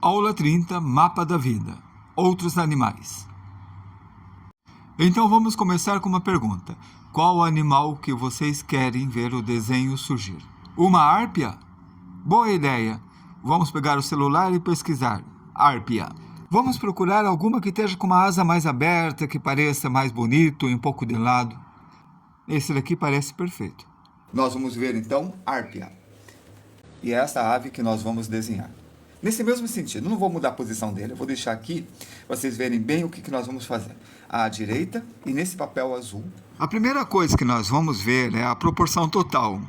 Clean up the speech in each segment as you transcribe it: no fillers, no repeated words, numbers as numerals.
Aula 30, Mapa da Vida. Outros animais. Então vamos começar com uma pergunta. Qual animal que vocês querem ver o desenho surgir? Uma árpia? Boa ideia. Vamos pegar o celular e pesquisar. Árpia. Vamos procurar alguma que esteja com uma asa mais aberta, que pareça mais bonito e um pouco de lado. Esse daqui parece perfeito. Nós vamos ver então árpia. E é essa ave que nós vamos desenhar. Nesse mesmo sentido, não vou mudar a posição dele, eu vou deixar aqui para vocês verem bem o que nós vamos fazer. À direita e nesse papel azul. A primeira coisa que nós vamos ver é a proporção total.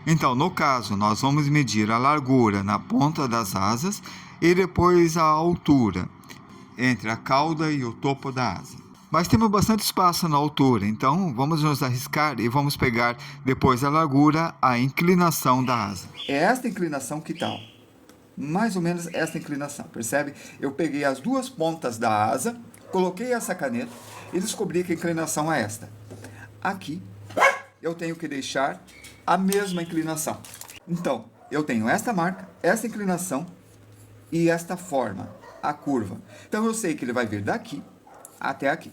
Então, no caso, nós vamos medir a largura na ponta das asas e depois a altura entre a cauda e o topo da asa. Mas temos bastante espaço na altura, então vamos nos arriscar e vamos pegar depois a largura, a inclinação da asa. É esta inclinação que está, mais ou menos esta inclinação, percebe? Eu peguei as duas pontas da asa, coloquei essa caneta e descobri que a inclinação é esta. Aqui eu tenho que deixar a mesma inclinação. Então, eu tenho esta marca, essa inclinação e esta forma, a curva. Então eu sei que ele vai vir daqui até aqui.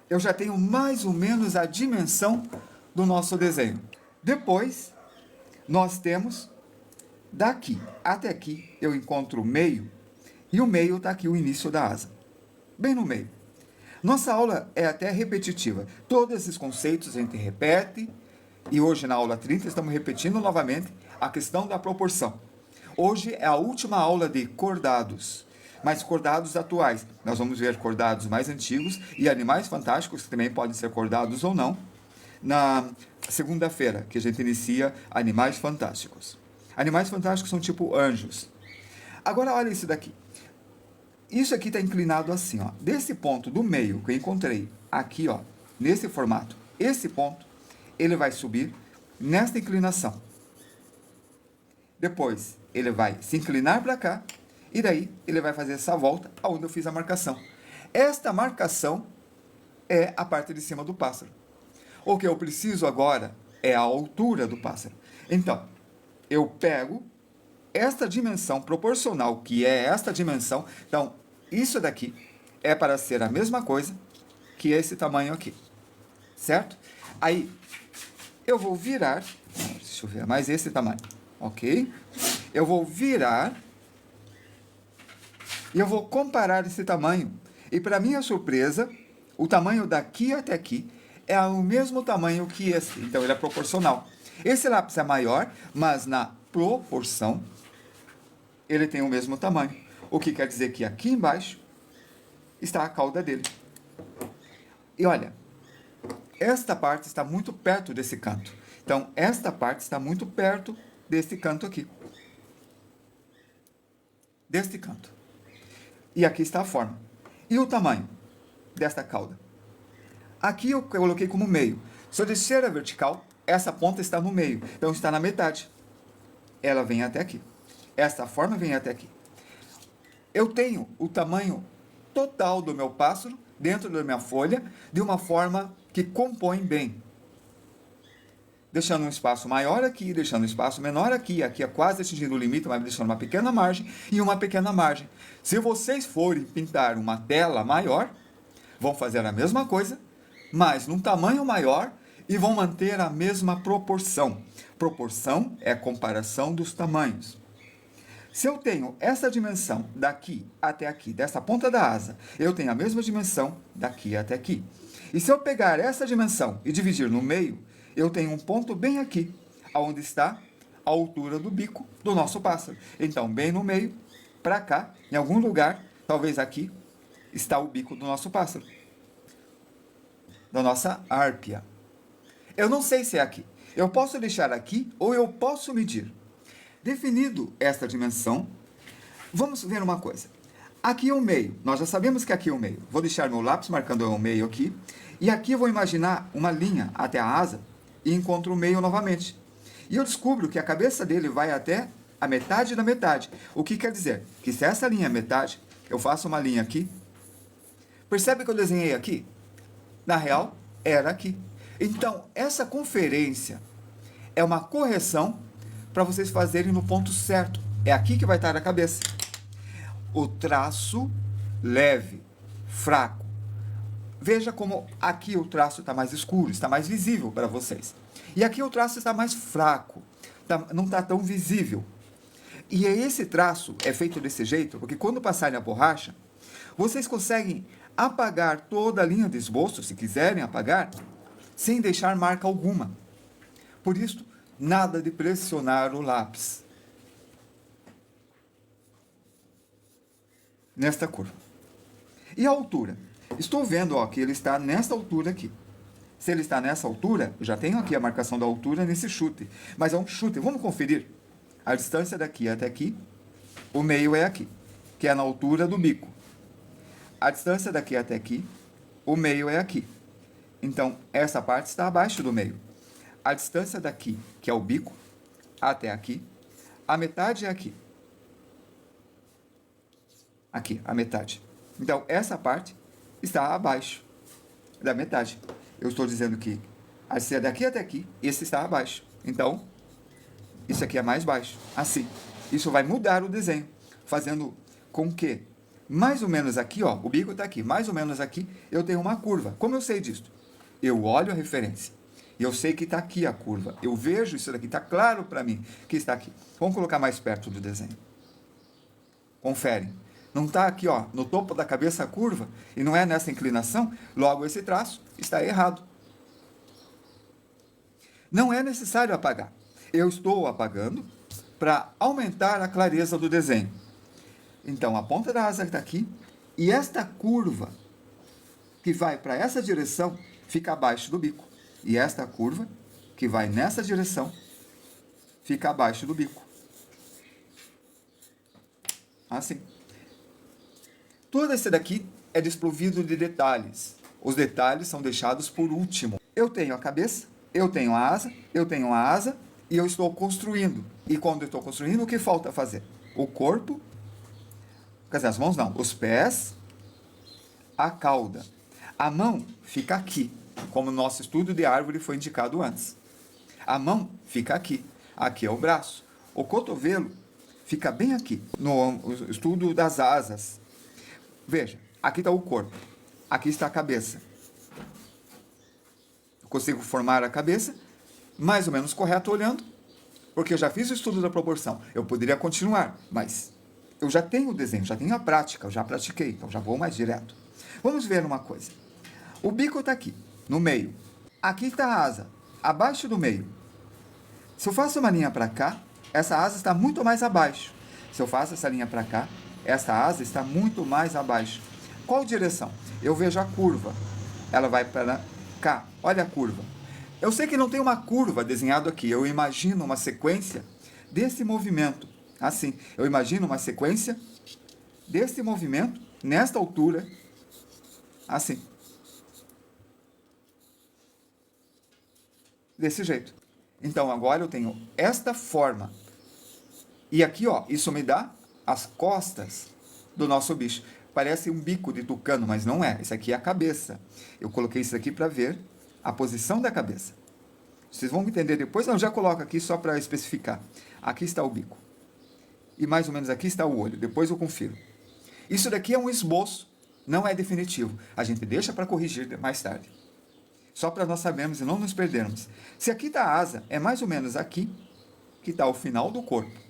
Eu já tenho mais ou menos a dimensão do nosso desenho. Depois, nós temos daqui até aqui, eu encontro o meio, e o meio está aqui, o início da asa. Bem no meio. Nossa aula é até repetitiva. Todos esses conceitos a gente repete, e hoje na aula 30 estamos repetindo novamente a questão da proporção. Hoje é a última aula de cordados, mas cordados atuais. Nós vamos ver cordados mais antigos e animais fantásticos, que também podem ser cordados ou não, na segunda-feira, que a gente inicia Animais Fantásticos. Animais fantásticos são tipo anjos. Agora olha isso daqui. Isso aqui está inclinado assim, ó. Desse ponto do meio que eu encontrei aqui, ó, nesse formato, esse ponto, ele vai subir nesta inclinação. Depois, ele vai se inclinar para cá, e daí ele vai fazer essa volta aonde eu fiz a marcação. Esta marcação é a parte de cima do pássaro. O que eu preciso agora é a altura do pássaro. Então, eu pego esta dimensão proporcional, que é esta dimensão. Então, isso daqui é para ser a mesma coisa que esse tamanho aqui. Certo? Aí, eu vou virar, deixa eu ver, mais esse tamanho, ok? Eu vou virar e eu vou comparar esse tamanho. E para minha surpresa, o tamanho daqui até aqui é o mesmo tamanho que esse. Então, ele é proporcional. Esse lápis é maior, mas na proporção, ele tem o mesmo tamanho. O que quer dizer que aqui embaixo está a cauda dele. E olha, esta parte está muito perto desse canto. Então, esta parte está muito perto desse canto aqui. Deste canto. E aqui está a forma. E o tamanho desta cauda? Aqui eu coloquei como meio. Se eu descer a vertical, essa ponta está no meio. Então, está na metade. Ela vem até aqui. Esta forma vem até aqui. Eu tenho o tamanho total do meu pássaro dentro da minha folha de uma forma que compõe bem. Deixando um espaço maior aqui, deixando um espaço menor aqui. Aqui é quase atingindo o limite, mas deixando uma pequena margem e uma pequena margem. Se vocês forem pintar uma tela maior, vão fazer a mesma coisa, mas num tamanho maior e vão manter a mesma proporção. Proporção é a comparação dos tamanhos. Se eu tenho essa dimensão daqui até aqui, dessa ponta da asa, eu tenho a mesma dimensão daqui até aqui. E se eu pegar essa dimensão e dividir no meio, eu tenho um ponto bem aqui, onde está a altura do bico do nosso pássaro. Então, bem no meio, para cá, em algum lugar, talvez aqui, está o bico do nosso pássaro. Da nossa árpia. Eu não sei se é aqui. Eu posso deixar aqui ou eu posso medir. Definido esta dimensão, vamos ver uma coisa. Aqui é o meio. Nós já sabemos que aqui é o meio. Vou deixar meu lápis marcando o meio aqui. E aqui eu vou imaginar uma linha até a asa e encontro o meio novamente. E eu descubro que a cabeça dele vai até a metade da metade. O que quer dizer? Que se essa linha é metade, eu faço uma linha aqui. Percebe que eu desenhei aqui? Na real, era aqui. Então, essa conferência é uma correção para vocês fazerem no ponto certo. É aqui que vai estar a cabeça. o traço leve, fraco. Veja como aqui o traço está mais escuro, está mais visível para vocês. E aqui o traço está mais fraco, não está tão visível. E esse traço é feito desse jeito, porque quando passarem a borracha, vocês conseguem apagar toda a linha de esboço, se quiserem apagar, sem deixar marca alguma. Por isso, nada de pressionar o lápis nesta curva. E a altura? Estou vendo que ele está nessa altura aqui. Se ele está nessa altura, eu já tenho aqui a marcação da altura nesse chute. Mas é um chute. Vamos conferir. A distância daqui até aqui, o meio é aqui, que é na altura do bico. A distância daqui até aqui, o meio é aqui. Então, essa parte está abaixo do meio. A distância daqui, que é o bico, até aqui, a metade é aqui. Aqui, a metade. Então, essa parte está abaixo da metade. Eu estou dizendo que a distância daqui até aqui, esse está abaixo. Então, isso aqui é mais baixo. Assim. Isso vai mudar o desenho, fazendo com que, mais ou menos aqui, o bico está aqui, mais ou menos aqui, eu tenho uma curva. Como eu sei disso? Eu olho a referência. E eu sei que está aqui a curva. Eu vejo isso daqui, está claro para mim que está aqui. Vamos colocar mais perto do desenho. Confere. Não está aqui, no topo da cabeça a curva, e não é nessa inclinação, logo esse traço está errado. Não é necessário apagar. Eu estou apagando para aumentar a clareza do desenho. Então, a ponta da asa está aqui, e esta curva que vai para essa direção fica abaixo do bico. E esta curva que vai nessa direção fica abaixo do bico. Assim. Todo esse daqui é desprovido de detalhes. Os detalhes são deixados por último. Eu tenho a cabeça, eu tenho a asa e eu estou construindo. E quando eu estou construindo, o que falta fazer? O corpo, quer dizer, as mãos não, os pés, a cauda. A mão fica aqui, como no nosso estudo de árvore foi indicado antes. A mão fica aqui, aqui é o braço. O cotovelo fica bem aqui, no estudo das asas. Veja, aqui está o corpo, aqui está a cabeça. Eu consigo formar a cabeça, mais ou menos correto olhando, porque eu já fiz o estudo da proporção. Eu poderia continuar, mas eu já tenho o desenho, já tenho a prática, eu já pratiquei, então já vou mais direto. Vamos ver uma coisa. O bico está aqui, no meio. Aqui está a asa, abaixo do meio. Se eu faço uma linha para cá, essa asa está muito mais abaixo. Se eu faço essa linha para cá, essa asa está muito mais abaixo. Qual direção? Eu vejo a curva. Ela vai para cá. Olha a curva. Eu sei que não tem uma curva desenhada aqui. Eu imagino uma sequência desse movimento. Assim, eu imagino uma sequência desse movimento nesta altura. Assim. Desse jeito. Então, agora eu tenho esta forma. E aqui, isso me dá as costas do nosso bicho. Parece um bico de tucano, mas não é. Isso aqui é a cabeça. Eu coloquei isso aqui para ver a posição da cabeça. Vocês vão entender depois. Não, já coloco aqui só para especificar. Aqui está o bico. E mais ou menos aqui está o olho. Depois eu confiro. Isso daqui é um esboço. Não é definitivo. A gente deixa para corrigir mais tarde. Só para nós sabermos e não nos perdermos. Se aqui está a asa, é mais ou menos aqui que está o final do corpo.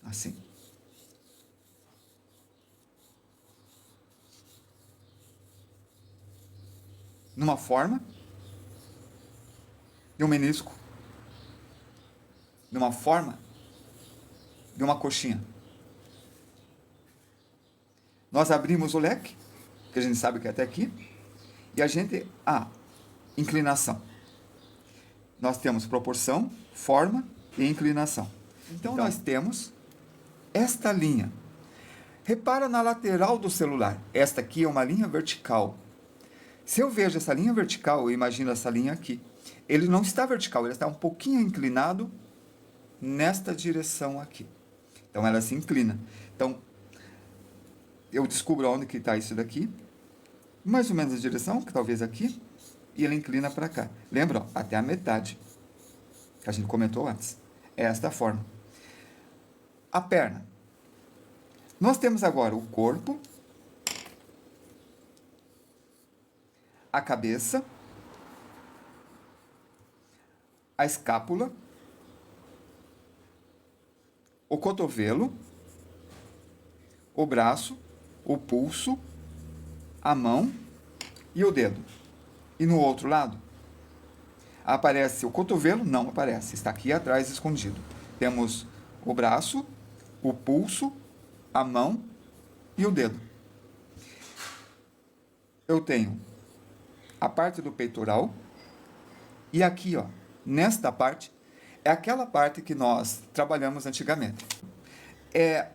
Assim. Numa forma de um menisco. Numa forma de uma coxinha. Nós abrimos o leque, que a gente sabe que é até aqui, e a gente... inclinação. Nós temos proporção, forma e inclinação. Então nós temos esta linha. Repara na lateral do celular. Esta aqui é uma linha vertical. Se eu vejo essa linha vertical, eu imagino essa linha aqui. Ele não está vertical, ele está um pouquinho inclinado nesta direção aqui. Então ela se inclina. Então eu descubro onde que está isso daqui. Mais ou menos a direção, que talvez aqui. E ele inclina para cá. Lembra? Até a metade. Que a gente comentou antes. É esta forma. A perna. Nós temos agora o corpo, a cabeça, a escápula, o cotovelo, o braço, o pulso, a mão e o dedo. E no outro lado, aparece o cotovelo? Não aparece, está aqui atrás escondido. Temos o braço, o pulso, a mão e o dedo. Eu tenho a parte do peitoral e aqui, ó, nesta parte, é aquela parte que nós trabalhamos antigamente.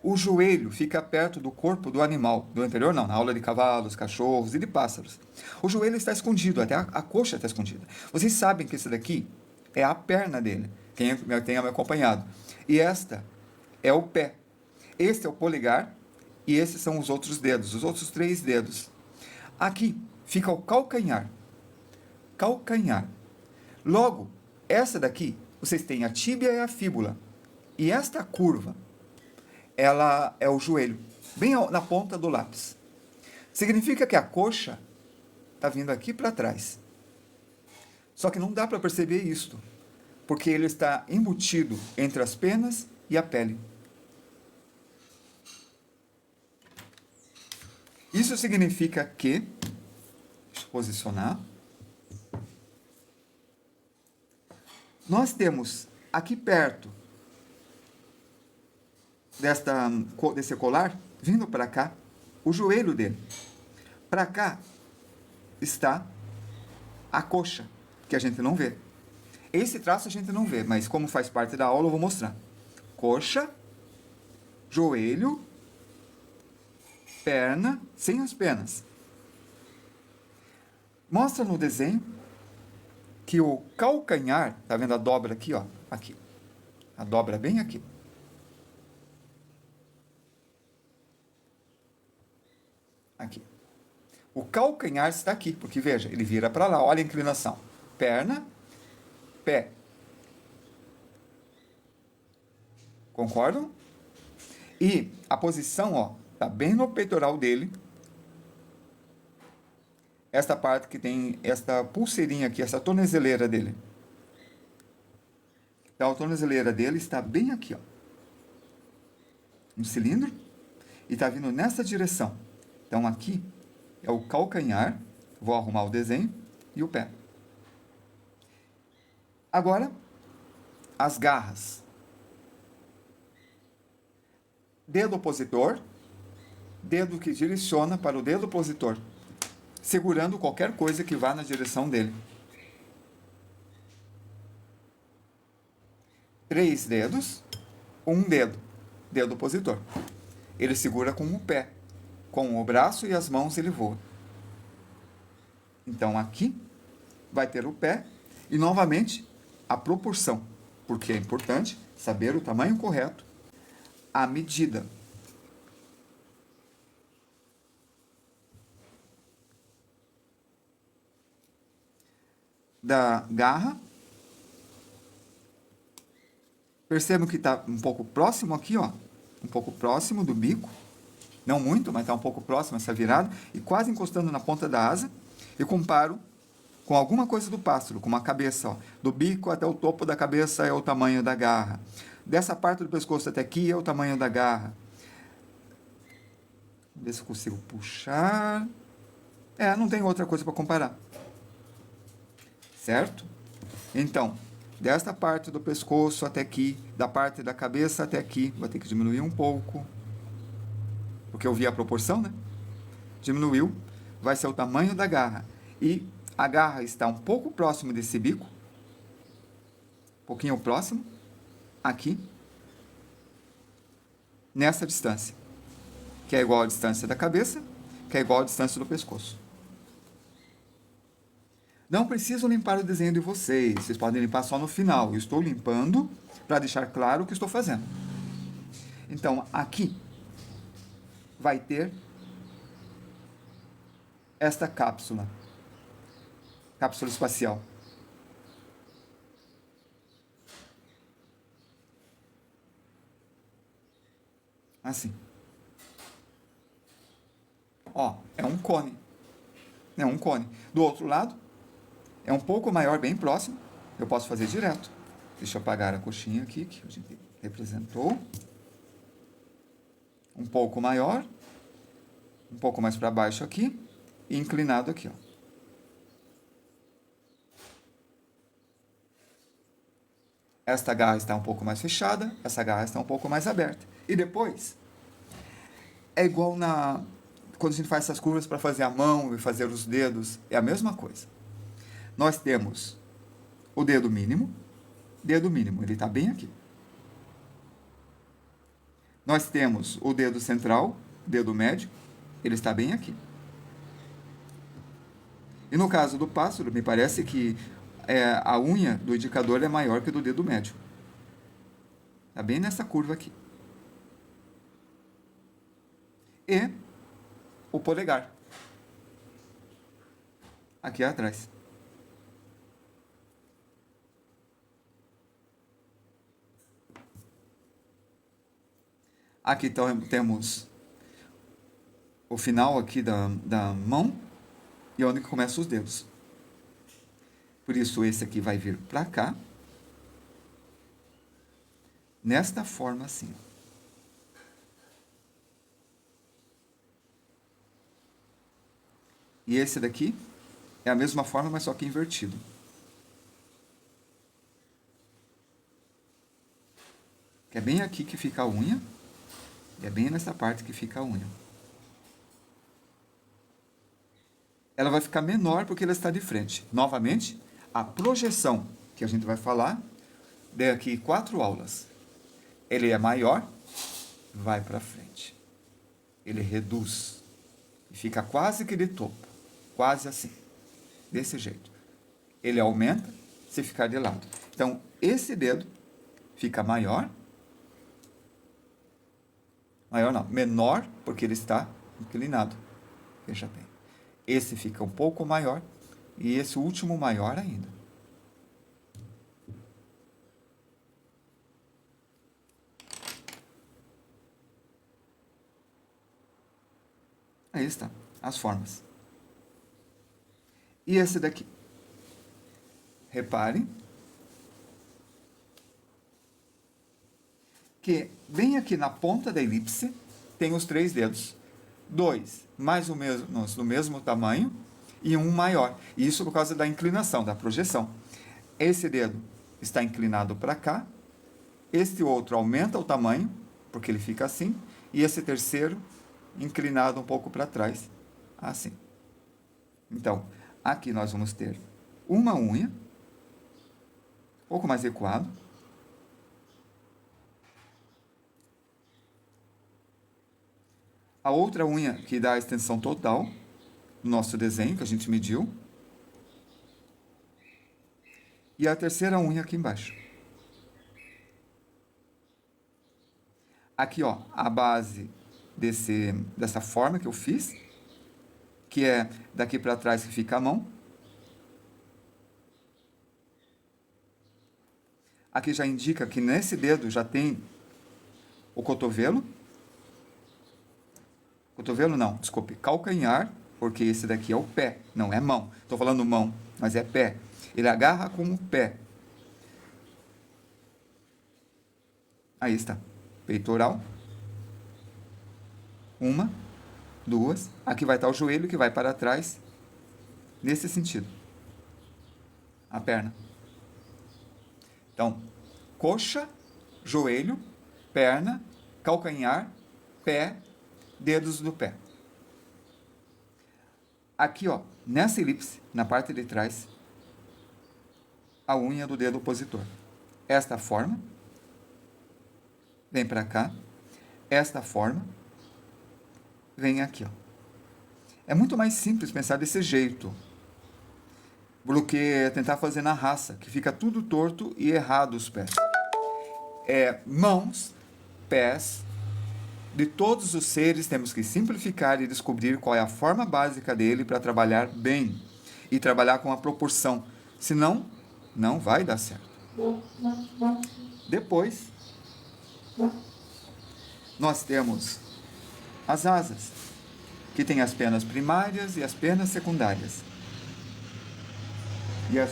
O joelho fica perto do corpo do animal. Do anterior, não, na aula de cavalos, cachorros e de pássaros. O joelho está escondido, até a coxa está escondida. Vocês sabem que esse daqui é a perna dele, quem tenha me acompanhado. E esta é o pé. Este é o polegar e esses são os outros dedos, os outros 3 dedos. Aqui fica o calcanhar. Calcanhar. Logo, essa daqui, vocês têm a tíbia e a fíbula. E esta curva, ela é o joelho, bem na ponta do lápis. Significa que a coxa está vindo aqui para trás. Só que não dá para perceber isto, porque ele está embutido entre as penas e a pele. Isso significa que, deixa eu posicionar, nós temos aqui perto desse colar, vindo para cá, o joelho dele. Para cá está a coxa, que a gente não vê. Esse traço a gente não vê, mas como faz parte da aula, eu vou mostrar. Coxa, joelho, perna, sem as penas. Mostra no desenho que o calcanhar, tá vendo a dobra aqui, ó? Aqui. A dobra bem aqui. Aqui. O calcanhar está aqui, porque veja, ele vira para lá, olha a inclinação. Perna, pé. Concordam? E a posição, ó, tá bem no peitoral dele. Esta parte que tem esta pulseirinha aqui, essa tornozeleira dele. Então, a tornozeleira dele está bem aqui, ó. Um cilindro. E está vindo nessa direção. Então, aqui é o calcanhar. Vou arrumar o desenho. E o pé. Agora, as garras. Dedo opositor. Dedo que direciona para o dedo opositor, segurando qualquer coisa que vá na direção dele. 3 dedos, um dedo, dedo opositor. Ele segura com o pé, com o braço e as mãos ele voa. Então aqui vai ter o pé e novamente a proporção, porque é importante saber o tamanho correto, a medida. Da garra. Percebam que está um pouco próximo aqui, ó. Um pouco próximo do bico. Não muito, mas está um pouco próximo essa virada. E quase encostando na ponta da asa. E comparo com alguma coisa do pássaro, como a cabeça, ó. Do bico até o topo da cabeça é o tamanho da garra. Dessa parte do pescoço até aqui é o tamanho da garra. Vamos ver se eu consigo puxar. Não tem outra coisa para comparar. Certo? Então, desta parte do pescoço até aqui, da parte da cabeça até aqui, vou ter que diminuir um pouco, porque eu vi a proporção, né? Diminuiu, vai ser o tamanho da garra. E a garra está um pouco próximo desse bico, um pouquinho próximo, aqui, nessa distância, que é igual à distância da cabeça, que é igual à distância do pescoço. Não preciso limpar o desenho de vocês, vocês podem limpar só no final. Eu estou limpando para deixar claro o que estou fazendo. Então, aqui vai ter esta cápsula espacial. Assim. é um cone. É um cone. Do outro lado, é um pouco maior, bem próximo. Eu posso fazer direto. Deixa eu apagar a coxinha aqui, que a gente representou. Um pouco maior. Um pouco mais para baixo aqui. E inclinado aqui, ó. Esta garra está um pouco mais fechada, essa garra está um pouco mais aberta. E depois, é igual quando a gente faz essas curvas para fazer a mão e fazer os dedos, é a mesma coisa. Nós temos o dedo mínimo, ele está bem aqui. Nós temos o dedo central, dedo médio, ele está bem aqui. E no caso do pássaro, me parece que a unha do indicador é maior que a do dedo médio. Está bem nessa curva aqui. E o polegar. Aqui atrás. Aqui então temos o final aqui da mão e onde que começam os dedos. Por isso, esse aqui vai vir para cá. Nesta forma assim. E esse daqui é a mesma forma, mas só que invertido. Que é bem aqui que fica a unha. E é bem nessa parte que fica a unha. Ela vai ficar menor porque ela está de frente. Novamente, a projeção que a gente vai falar daqui 4 aulas. Ele é maior, vai para frente. Ele reduz e fica quase que de topo, quase assim, desse jeito. Ele aumenta se ficar de lado. Então, esse dedo fica maior, menor, porque ele está inclinado. Veja bem. Esse fica um pouco maior e esse último maior ainda. Aí está, as formas. E esse daqui? Reparem que bem aqui na ponta da elipse tem os 3 dedos. 2 mais ou menos do mesmo tamanho e um maior. Isso por causa da inclinação, da projeção. Esse dedo está inclinado para cá. Este outro aumenta o tamanho, porque ele fica assim. E esse terceiro inclinado um pouco para trás, assim. Então, aqui nós vamos ter uma unha, um pouco mais recuado. A outra unha que dá a extensão total do nosso desenho, que a gente mediu. E a terceira unha aqui embaixo. Aqui, ó, a base dessa forma que eu fiz, que é daqui para trás que fica a mão. Aqui já indica que nesse dedo já tem o cotovelo. Cotovelo não, desculpe, calcanhar, porque esse daqui é o pé, não é mão. Estou falando mão, mas é pé. Ele agarra com o pé. Aí está, peitoral. 1, 2. Aqui vai estar o joelho que vai para trás, nesse sentido. A perna. Então, coxa, joelho, perna, calcanhar, pé, dedos do pé. Aqui, ó, nessa elipse, na parte de trás, a unha do dedo opositor. Esta forma, vem para cá. Esta forma, vem aqui, ó. É muito mais simples pensar desse jeito do que tentar fazer na raça, que fica tudo torto e errado os pés. Mãos, pés, de todos os seres temos que simplificar e descobrir qual é a forma básica dele para trabalhar bem e trabalhar com a proporção. Senão, não vai dar certo. Depois, nós temos as asas. que tem as penas primárias e as penas secundárias. E as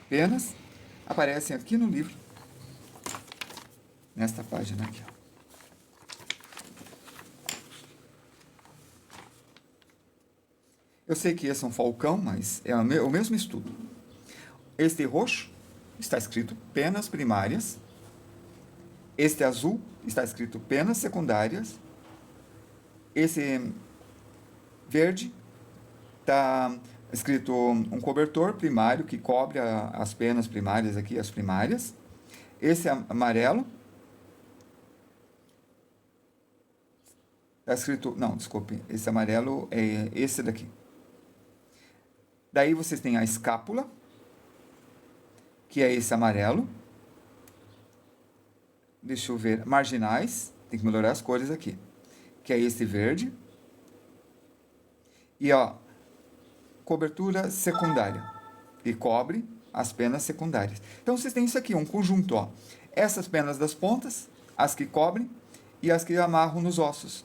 penas aparecem aqui no livro, nesta página aqui. Eu sei que esse é um falcão, mas é o mesmo estudo. Este roxo está escrito penas primárias. Este azul está escrito penas secundárias. Esse verde está escrito um cobertor primário que cobre as penas primárias aqui, as primárias. Esse amarelo está escrito... Não, desculpe. Esse amarelo é esse daqui. Daí vocês têm a escápula, que é esse amarelo. Deixa eu ver. Marginais. Tem que melhorar as cores aqui. Que é esse verde. E, ó, cobertura secundária, que cobre as penas secundárias. Então, vocês têm isso aqui, um conjunto, ó. Essas penas das pontas, as que cobrem e as que amarram nos ossos.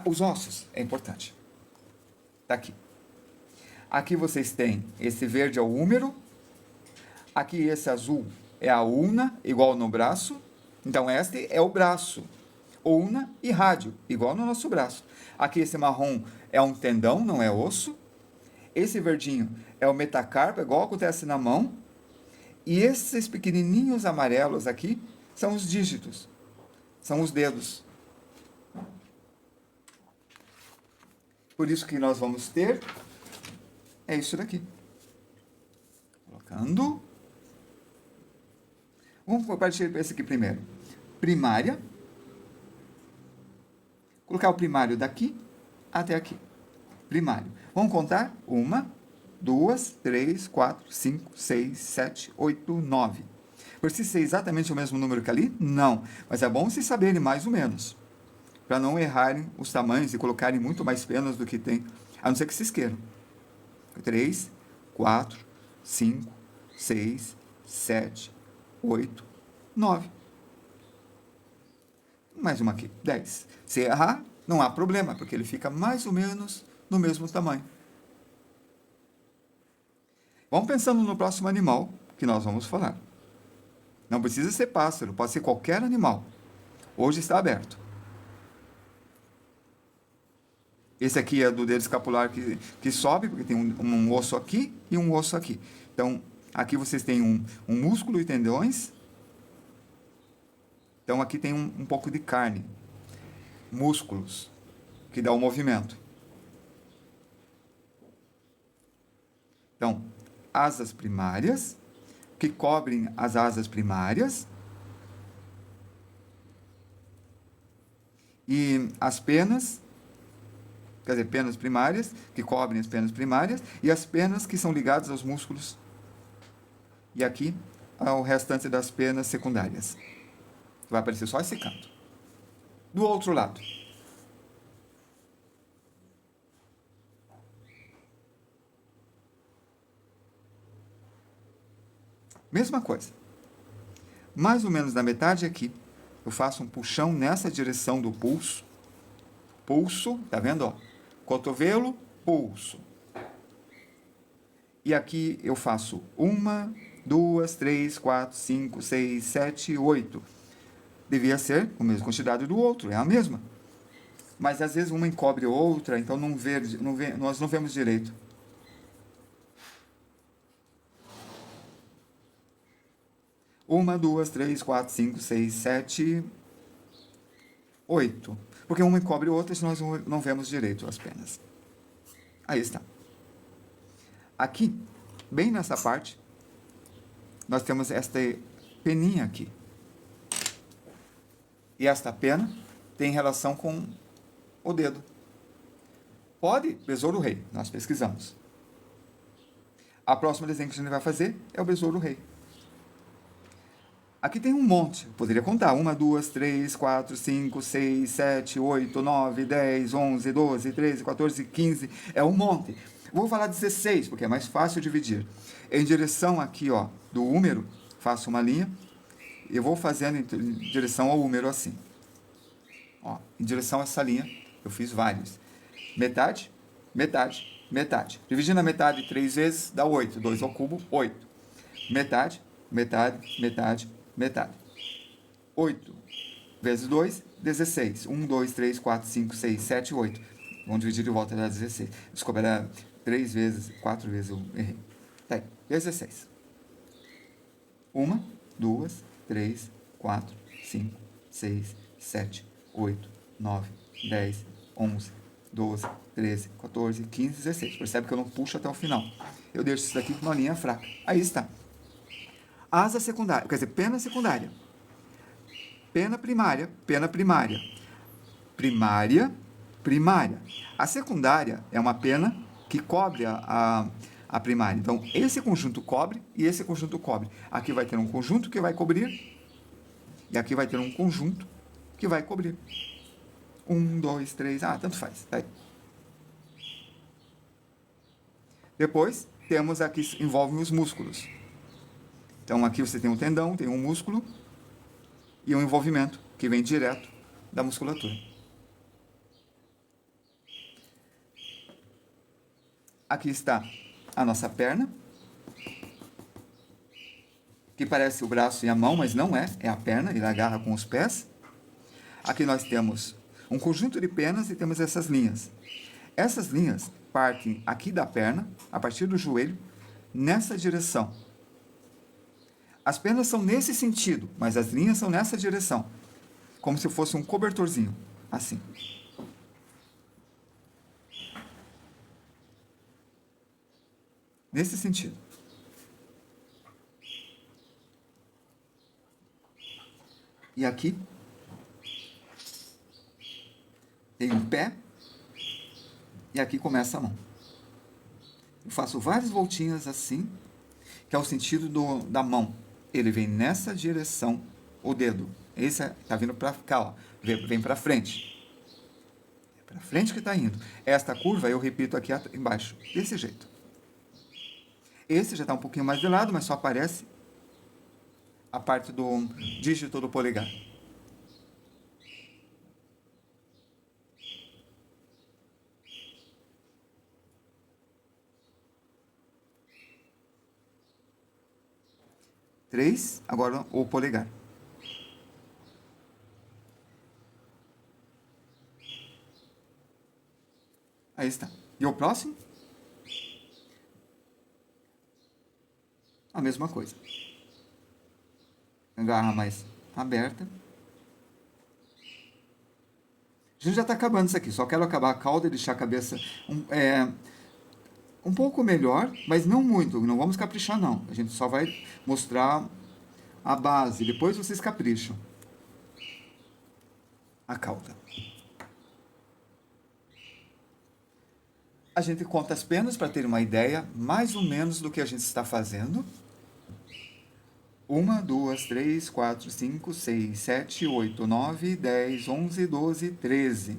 Os ossos, é importante. Tá aqui. Aqui vocês têm, esse verde é o húmero. Aqui esse azul é a ulna, igual no braço. Então, este é o braço. Ulna e rádio, igual no nosso braço. Aqui esse marrom é um tendão, não é osso. Esse verdinho é o metacarpo, igual acontece na mão. E esses pequenininhos amarelos aqui são os dígitos. São os dedos. Por isso que nós vamos ter é isso daqui. Colocando. Vamos partir para esse aqui primeiro. Primária. Colocar o primário daqui até aqui. Primário. Vamos contar? 1, 2, 3, 4, 5, 6, 7, 8, 9. Precisa ser exatamente o mesmo número que ali? Não. Mas é bom vocês saberem mais ou menos. Para não errarem os tamanhos e colocarem muito mais penas do que tem. A não ser que vocês queiram. 3, 4, 5, 6, 7, 8, 9. Mais uma aqui, 10. Se errar, não há problema, porque ele fica mais ou menos no mesmo tamanho. Vamos pensando no próximo animal que nós vamos falar. Não precisa ser pássaro, pode ser qualquer animal. Hoje está aberto. Esse aqui é do dedo escapular que sobe, porque tem um osso aqui e um osso aqui. Então, aqui vocês têm um músculo e tendões. Então, aqui tem um pouco de carne. Músculos, que dá o movimento. Então, asas primárias, que cobrem as asas primárias. E as penas, quer dizer, penas primárias, que cobrem as penas primárias, e as penas que são ligadas aos músculos. E aqui, ao restante das penas secundárias. Vai aparecer só esse canto. Do outro lado. Mesma coisa. Mais ou menos na metade aqui, eu faço um puxão nessa direção do pulso. Pulso, tá vendo? Ó? Cotovelo, pulso. E aqui eu faço 1, 2, 3, 4, 5, 6, 7, 8. Devia ser a mesma quantidade do outro, é a mesma. Mas às vezes uma encobre outra, então nós não vemos direito. Uma, 2, 3, 4, 5, 6, 7, 8. Porque uma encobre outra, nós não vemos direito as penas. Aí está. Aqui, bem nessa parte, nós temos esta peninha aqui. E esta pena tem relação com o dedo. Pode, besouro rei, nós pesquisamos. A próxima desenho que a gente vai fazer é o besouro rei. Aqui tem um monte, eu poderia contar. 1, 2, 3, 4, 5, 6, 7, 8, 9, 10, 11, 12, 13, 14, 15. É um monte. Vou falar 16, porque é mais fácil dividir. Em direção aqui, ó, do húmero, faço uma linha. Eu vou fazendo em direção ao número assim. Ó, em direção a essa linha, eu fiz vários. Metade, metade, metade. Dividindo a metade 3 vezes, dá 8. 2 ao cubo, 8. Metade, metade, metade, metade. 8 vezes 2, 16. 1, 2, 3, 4, 5, 6, 7, 8. Vamos dividir de volta, dá 16. Desculpa, era 3 vezes, 4 vezes, eu errei. Tá aí, 16. 1, 2, 3, 4, 5, 6, 7, 8, 9, 10, 11, 12, 13, 14, 15, 16. Percebe que eu não puxo até o final. Eu deixo isso daqui com uma linha fraca. Aí está. Asa secundária, quer dizer, pena secundária. Pena primária, pena primária. Primária, primária. A secundária é uma pena que cobre a primária. Então, esse conjunto cobre e esse conjunto cobre. Aqui vai ter um conjunto que vai cobrir e aqui vai ter um conjunto que vai cobrir. 1, 2, 3, tanto faz. Tá aí. Depois, temos aqui, envolvem os músculos. Então, aqui você tem um tendão, tem um músculo e um envolvimento que vem direto da musculatura. Aqui está a nossa perna, que parece o braço e a mão, mas não é, é a perna, ele agarra com os pés. Aqui nós temos um conjunto de penas e temos essas linhas. Essas linhas partem aqui da perna, a partir do joelho, nessa direção. As penas são nesse sentido, mas as linhas são nessa direção, como se fosse um cobertorzinho, assim. Nesse sentido. E aqui tem um pé e aqui começa a mão. Eu faço várias voltinhas assim, que é o sentido da mão. Ele vem nessa direção, o dedo. Esse está vindo para cá, ó. Vem para frente. É para frente que está indo. Esta curva eu repito aqui embaixo, desse jeito. Esse já está um pouquinho mais de lado, mas só aparece a parte do dígito do polegar. Três, agora o polegar. Aí está. E o próximo? A mesma coisa. Garra mais aberta. A gente já está acabando isso aqui. Só quero acabar a cauda e deixar a cabeça um pouco melhor, mas não muito. Não vamos caprichar, não. A gente só vai mostrar a base. Depois vocês capricham. A cauda. A gente conta as penas para ter uma ideia mais ou menos do que a gente está fazendo. 1, 2, 3, 4, 5, 6, 7, 8, 9, 10, 11, 12, 13.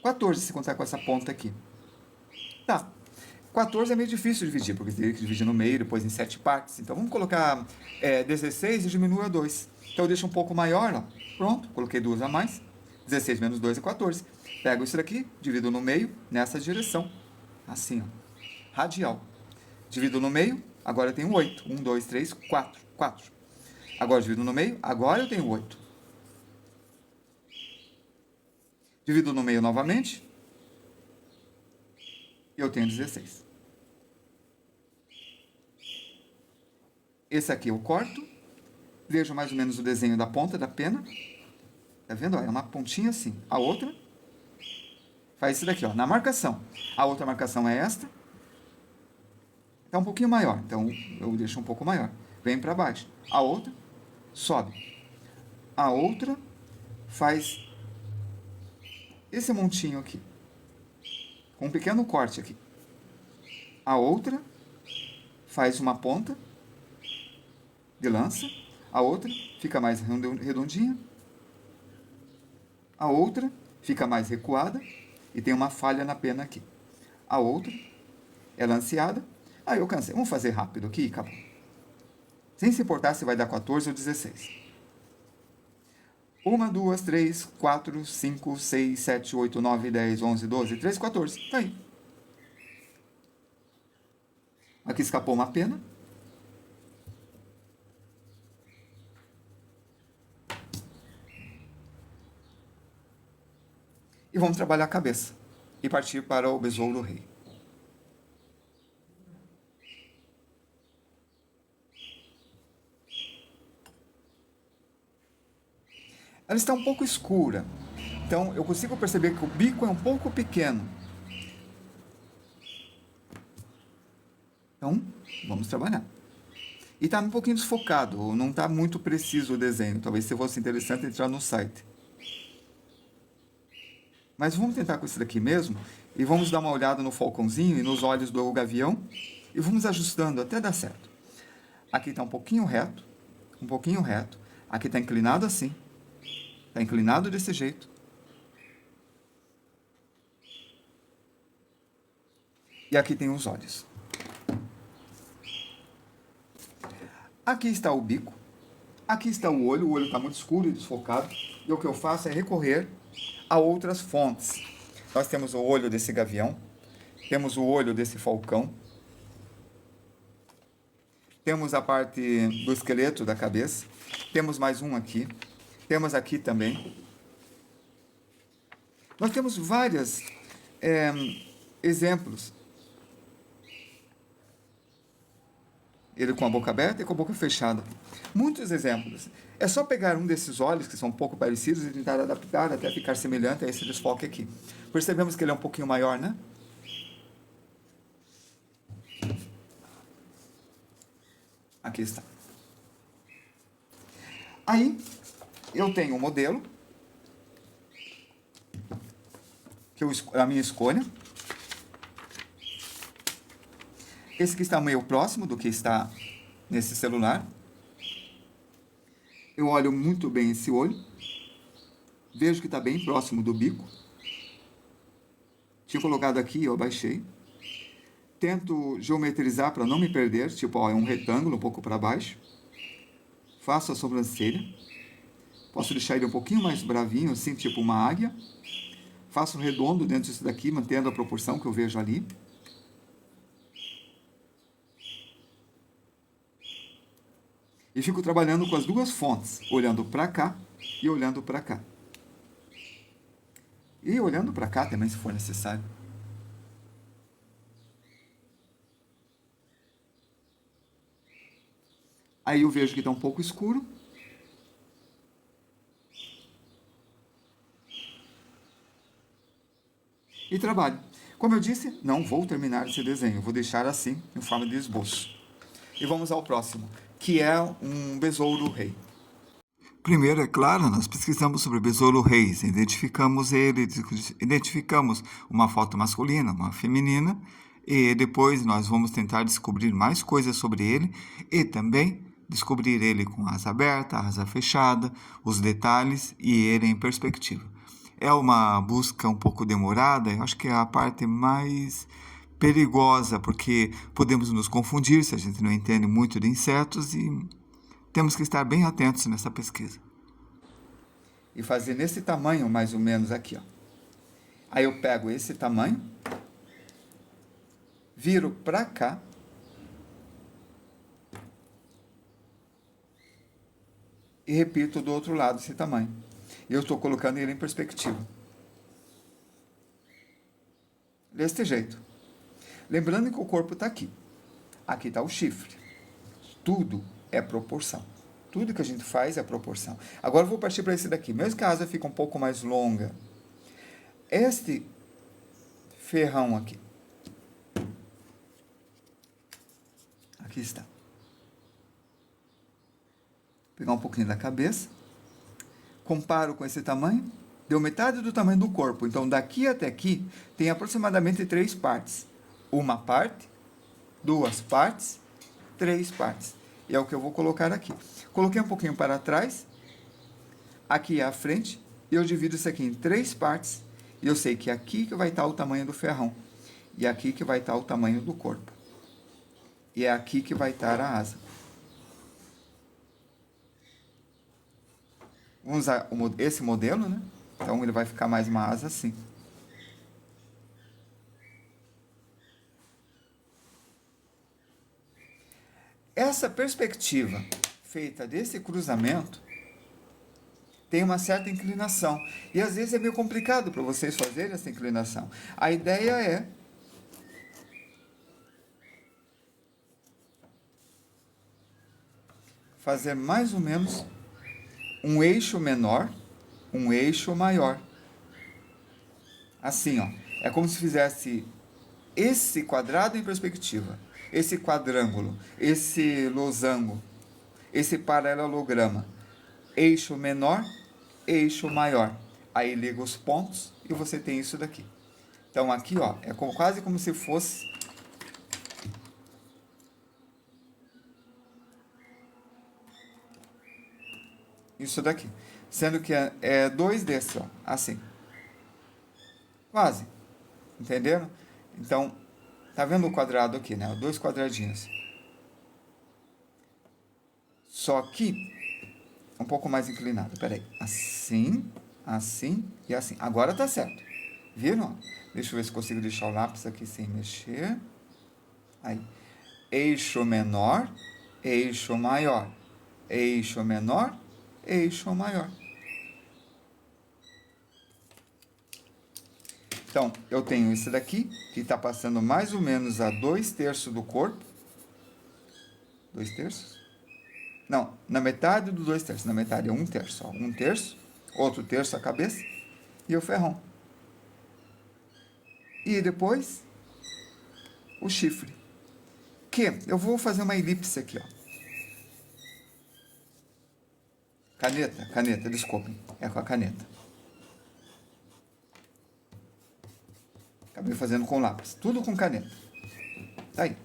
14 se contar com essa ponta aqui. Tá. 14 é meio difícil de dividir, porque teria que dividir no meio, depois em 7 partes. Então vamos colocar 16 e diminui a 2. Então eu deixo um pouco maior, ó. Pronto, coloquei 2 a mais. 16 menos 2 é 14. Pego isso daqui, divido no meio, nessa direção. Assim, ó. Radial. Divido no meio, agora eu tenho 8. 1, 2, 3, 4. 4. Agora divido no meio, agora eu tenho 8. Divido no meio novamente, e eu tenho 16. Esse aqui eu corto, vejo mais ou menos o desenho da ponta da pena. Tá vendo? Ó, é uma pontinha assim. A outra faz isso daqui, ó, na marcação. A outra marcação é esta. Está um pouquinho maior, então eu deixo um pouco maior. Vem para baixo. A outra sobe. A outra faz esse montinho aqui, com um pequeno corte aqui. A outra faz uma ponta de lança. A outra fica mais redondinha. A outra fica mais recuada e tem uma falha na pena aqui. A outra é lanceada. Aí eu cansei. Vamos fazer rápido aqui e acabou. sem se importar se vai dar 14 ou 16. 1, 2, 3, 4, 5, 6, 7, 8, 9, 10, 11, 12, 13, 14. Tá aí. Aqui escapou uma pena. E vamos trabalhar a cabeça. E partir para o besouro rei. Ela está um pouco escura. Então, eu consigo perceber que o bico é um pouco pequeno. Então, vamos trabalhar. E está um pouquinho desfocado, não está muito preciso o desenho. Talvez se fosse interessante entrar no site. Mas vamos tentar com isso daqui mesmo. E vamos dar uma olhada no falcãozinho e nos olhos do gavião. E vamos ajustando até dar certo. Aqui está um pouquinho reto. Um pouquinho reto. Aqui está inclinado assim. Está inclinado desse jeito. E aqui tem os olhos. Aqui está o bico. Aqui está o olho está muito escuro e desfocado. E o que eu faço é recorrer a outras fontes. Nós temos o olho desse gavião. Temos o olho desse falcão. Temos a parte do esqueleto da cabeça. Temos mais um aqui. Temos aqui também. Nós temos vários exemplos. Ele com a boca aberta e com a boca fechada. Muitos exemplos. É só pegar um desses olhos, que são um pouco parecidos, e tentar adaptar até ficar semelhante a esse desfoque aqui. Percebemos que ele é um pouquinho maior, né? Aqui está. Aí, eu tenho um modelo, que é a minha escolha. Esse aqui está meio próximo do que está nesse celular. Eu olho muito bem esse olho. Vejo que está bem próximo do bico. Tinha colocado aqui, eu abaixei. Tento geometrizar para não me perder. Tipo, ó, é um retângulo um pouco para baixo. Faço a sobrancelha. Posso deixar ele um pouquinho mais bravinho, assim, tipo uma águia. Faço redondo dentro disso daqui, mantendo a proporção que eu vejo ali. E fico trabalhando com as duas fontes, olhando para cá e olhando para cá. E olhando para cá também, se for necessário. Aí eu vejo que está um pouco escuro. E trabalho. Como eu disse, não vou terminar esse desenho. Vou deixar assim, em forma de esboço. E vamos ao próximo, que é um besouro rei. Primeiro, é claro, nós pesquisamos sobre o besouro reis, identificamos ele, identificamos uma foto masculina, uma feminina, e depois nós vamos tentar descobrir mais coisas sobre ele e também descobrir ele com a asa aberta, a asa fechada, os detalhes e ele em perspectiva. É uma busca um pouco demorada, eu acho que é a parte mais perigosa, porque podemos nos confundir se a gente não entende muito de insetos e temos que estar bem atentos nessa pesquisa. E fazer nesse tamanho, mais ou menos, aqui, ó. Aí eu pego esse tamanho, viro para cá, e repito do outro lado esse tamanho. E eu estou colocando ele em perspectiva. Deste jeito. Lembrando que o corpo está aqui. Aqui está o chifre. Tudo é proporção. Tudo que a gente faz é proporção. Agora eu vou partir para esse daqui. Mesmo que a asa fique um pouco mais longa. Este ferrão aqui. Aqui está. Vou pegar um pouquinho da cabeça. Comparo com esse tamanho. Deu metade do tamanho do corpo. Então, daqui até aqui, tem aproximadamente 3 partes. Uma parte, 2 partes, 3 partes. E é o que eu vou colocar aqui. Coloquei um pouquinho para trás. Aqui é a frente. E eu divido isso aqui em 3 partes. E eu sei que aqui que vai estar o tamanho do ferrão. E aqui que vai estar o tamanho do corpo. E é aqui que vai estar a asa. Vamos usar esse modelo, né? Então ele vai ficar mais uma asa assim. Essa perspectiva feita desse cruzamento tem uma certa inclinação. E às vezes é meio complicado para vocês fazerem essa inclinação. A ideia é fazer mais ou menos um eixo menor, um eixo maior. Assim, ó. É como se fizesse esse quadrado em perspectiva, esse quadrângulo, esse losango, esse paralelograma. Eixo menor, eixo maior. Aí liga os pontos e você tem isso daqui. Então aqui, ó, é quase como se fosse isso daqui. Sendo que é dois desses, ó, assim. Quase. Entenderam? Então, tá vendo o quadrado aqui, né? Dois quadradinhos. Só que um pouco mais inclinado. Peraí. Assim, assim e assim. Agora tá certo. Viram? Deixa eu ver se consigo deixar o lápis aqui sem mexer. Aí. Eixo menor, eixo maior. Eixo menor, eixo maior. Então, eu tenho esse daqui, que está passando mais ou menos a 2/3 do corpo. 2/3? Não, na metade do 2/3. Na metade é 1/3. Ó. 1/3, outro terço a cabeça e o ferrão. E depois, o chifre. Que eu vou fazer uma elipse aqui, ó. Caneta, desculpem. É com a caneta. Acabei fazendo com lápis. Tudo com caneta. Tá aí.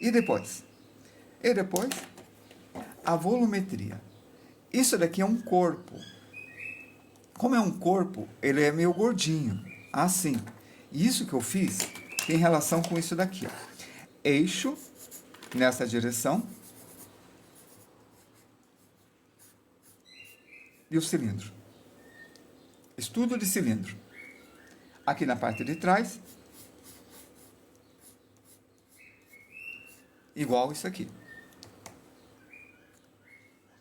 E depois? A volumetria. Isso daqui é um corpo. Como é um corpo, ele é meio gordinho. Assim. E isso que eu fiz tem relação com isso daqui, ó. Eixo nessa direção. E o cilindro. Estudo de cilindro. Aqui na parte de trás, igual isso aqui.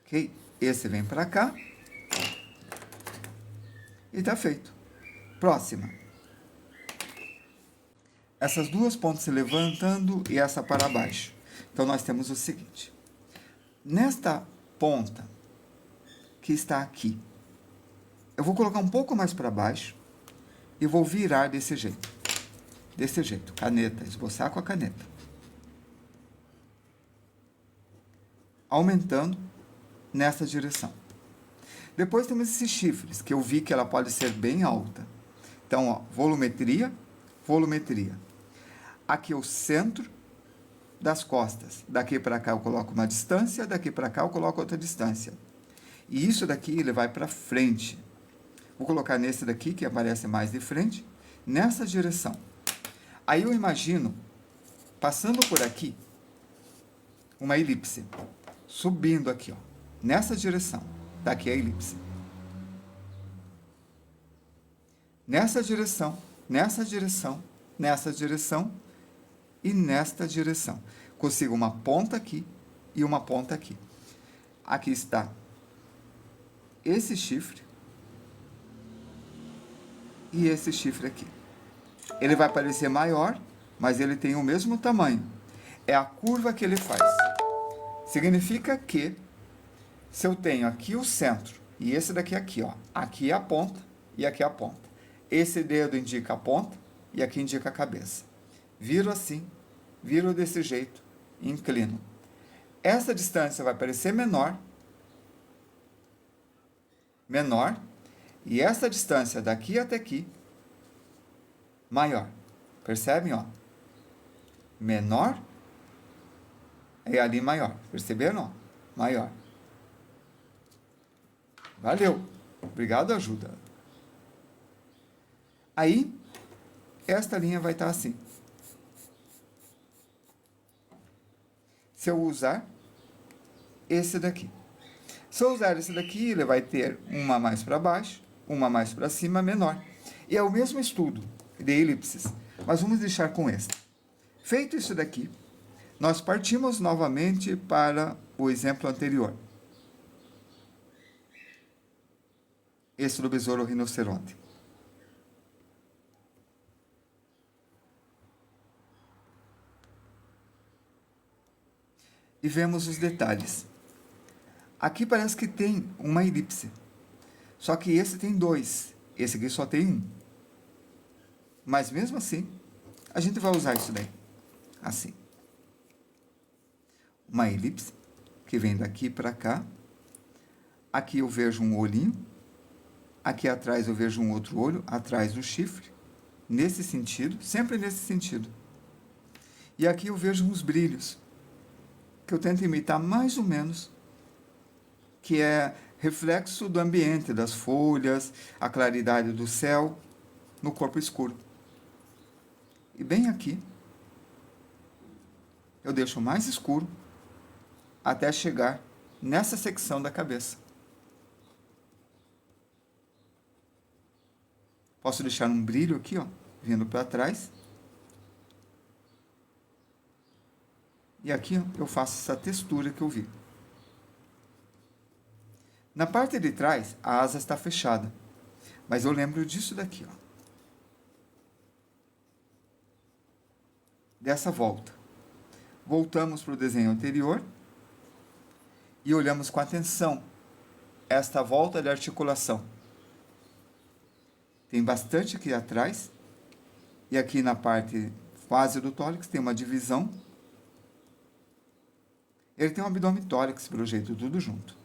Ok? Esse vem para cá. E tá feito. Próxima. Essas duas pontas se levantando e essa para baixo. Então, nós temos o seguinte. Nesta ponta que está aqui, eu vou colocar um pouco mais para baixo e vou virar desse jeito. Desse jeito. Caneta. Esboçar com a caneta. Aumentando nessa direção. Depois temos esses chifres, que eu vi que ela pode ser bem alta. Então, ó, volumetria, volumetria. Aqui é o centro das costas. Daqui para cá eu coloco uma distância, daqui para cá eu coloco outra distância. E isso daqui ele vai para frente. Vou colocar nesse daqui, que aparece mais de frente, nessa direção. Aí eu imagino, passando por aqui, uma elipse. Subindo aqui, ó, nessa direção. Daqui é a elipse. Nessa direção, nessa direção, nessa direção e nesta direção. Consigo uma ponta aqui e uma ponta aqui. Aqui está esse chifre e esse chifre aqui. Ele vai parecer maior, mas ele tem o mesmo tamanho. É a curva que ele faz. Significa que, se eu tenho aqui o centro, e esse daqui aqui, ó, aqui é a ponta e aqui é a ponta. Esse dedo indica a ponta e aqui indica a cabeça. Viro assim, viro desse jeito e inclino. Essa distância vai parecer menor, e essa distância daqui até aqui, maior. Percebem, ó? Menor é ali maior. Perceberam? Ó? Maior. Valeu. Obrigado, ajuda. Aí, esta linha vai estar assim. Se eu usar esse daqui. Se eu usar esse daqui, ele vai ter uma mais para baixo, uma mais para cima, menor. E é o mesmo estudo de elipses, mas vamos deixar com esse. Feito isso daqui, nós partimos novamente para o exemplo anterior. Esse do besouro rinoceronte. E vemos os detalhes. Aqui parece que tem uma elipse. Só que esse tem 2. Esse aqui só tem 1. Mas mesmo assim, a gente vai usar isso daí. Assim. Uma elipse que vem daqui para cá. Aqui eu vejo um olhinho. Aqui atrás eu vejo um outro olho, atrás do chifre. Nesse sentido, sempre nesse sentido. E aqui eu vejo uns brilhos, que eu tento imitar mais ou menos, que é reflexo do ambiente, das folhas, a claridade do céu no corpo escuro. E bem aqui, eu deixo mais escuro até chegar nessa secção da cabeça. Posso deixar um brilho aqui, ó, vindo para trás. E aqui ó, eu faço essa textura que eu vi. Na parte de trás, a asa está fechada. Mas eu lembro disso daqui, ó. Dessa volta. Voltamos para o desenho anterior. E olhamos com atenção esta volta de articulação. Tem bastante aqui atrás. E aqui na parte quase do tórax tem uma divisão. Ele tem um abdômen tórax, pelo jeito, tudo junto.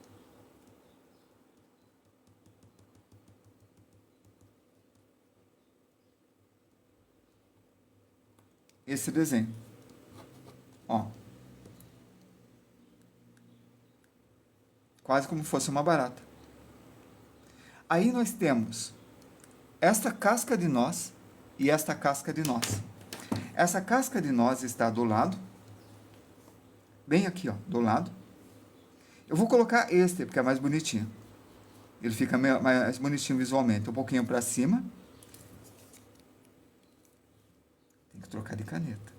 Esse desenho. Ó. Quase como fosse uma barata. Aí nós temos esta casca de noz e esta casca de noz. Essa casca de noz está do lado, bem aqui, ó, do lado. Eu vou colocar este, porque é mais bonitinho. Ele fica mais bonitinho visualmente. Um pouquinho para cima. Tem que trocar de caneta.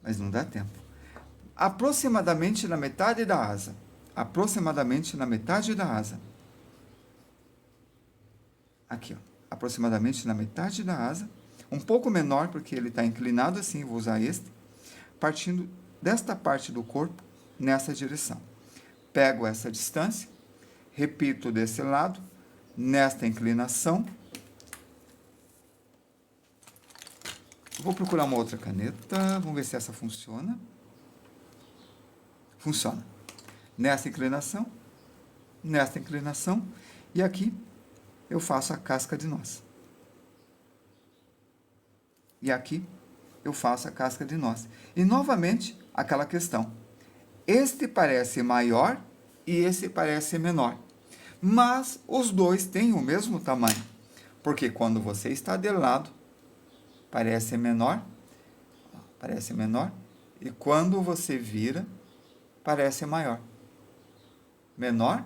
Mas não dá tempo. Aproximadamente na metade da asa. Aproximadamente na metade da asa. Aqui, ó. Aproximadamente na metade da asa. Um pouco menor, porque ele está inclinado assim, vou usar este. Partindo desta parte do corpo, nessa direção. Pego essa distância, repito desse lado, nesta inclinação. Vou procurar uma outra caneta, vamos ver se essa funciona. Funciona. Nesta inclinação, e aqui eu faço a casca de noz. E aqui eu faço a casca de noz. E novamente, aquela questão. Este parece maior e esse parece menor. Mas os dois têm o mesmo tamanho. Porque quando você está de lado, parece menor. E quando você vira, parece maior. Menor,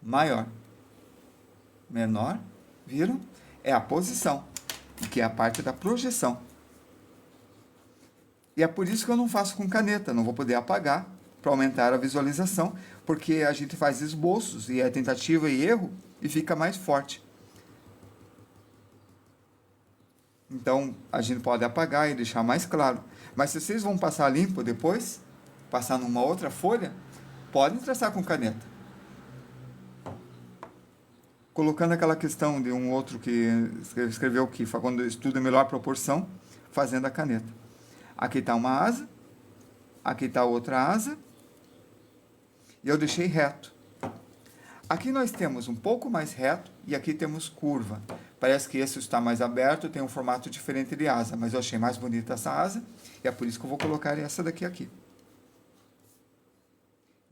maior. Menor, viram? É a posição, que é a parte da projeção. E é por isso que eu não faço com caneta, não vou poder apagar para aumentar a visualização, porque a gente faz esboços e é tentativa e erro e fica mais forte. Então, a gente pode apagar e deixar mais claro. Mas se vocês vão passar limpo depois, passar numa outra folha, podem traçar com caneta. Colocando aquela questão de um outro que escreveu que quando estuda melhor proporção, fazendo a caneta. Aqui está uma asa, aqui está outra asa, e eu deixei reto. Aqui nós temos um pouco mais reto e aqui temos curva. Parece que esse está mais aberto, tem um formato diferente de asa, mas eu achei mais bonita essa asa, e é por isso que eu vou colocar essa daqui aqui.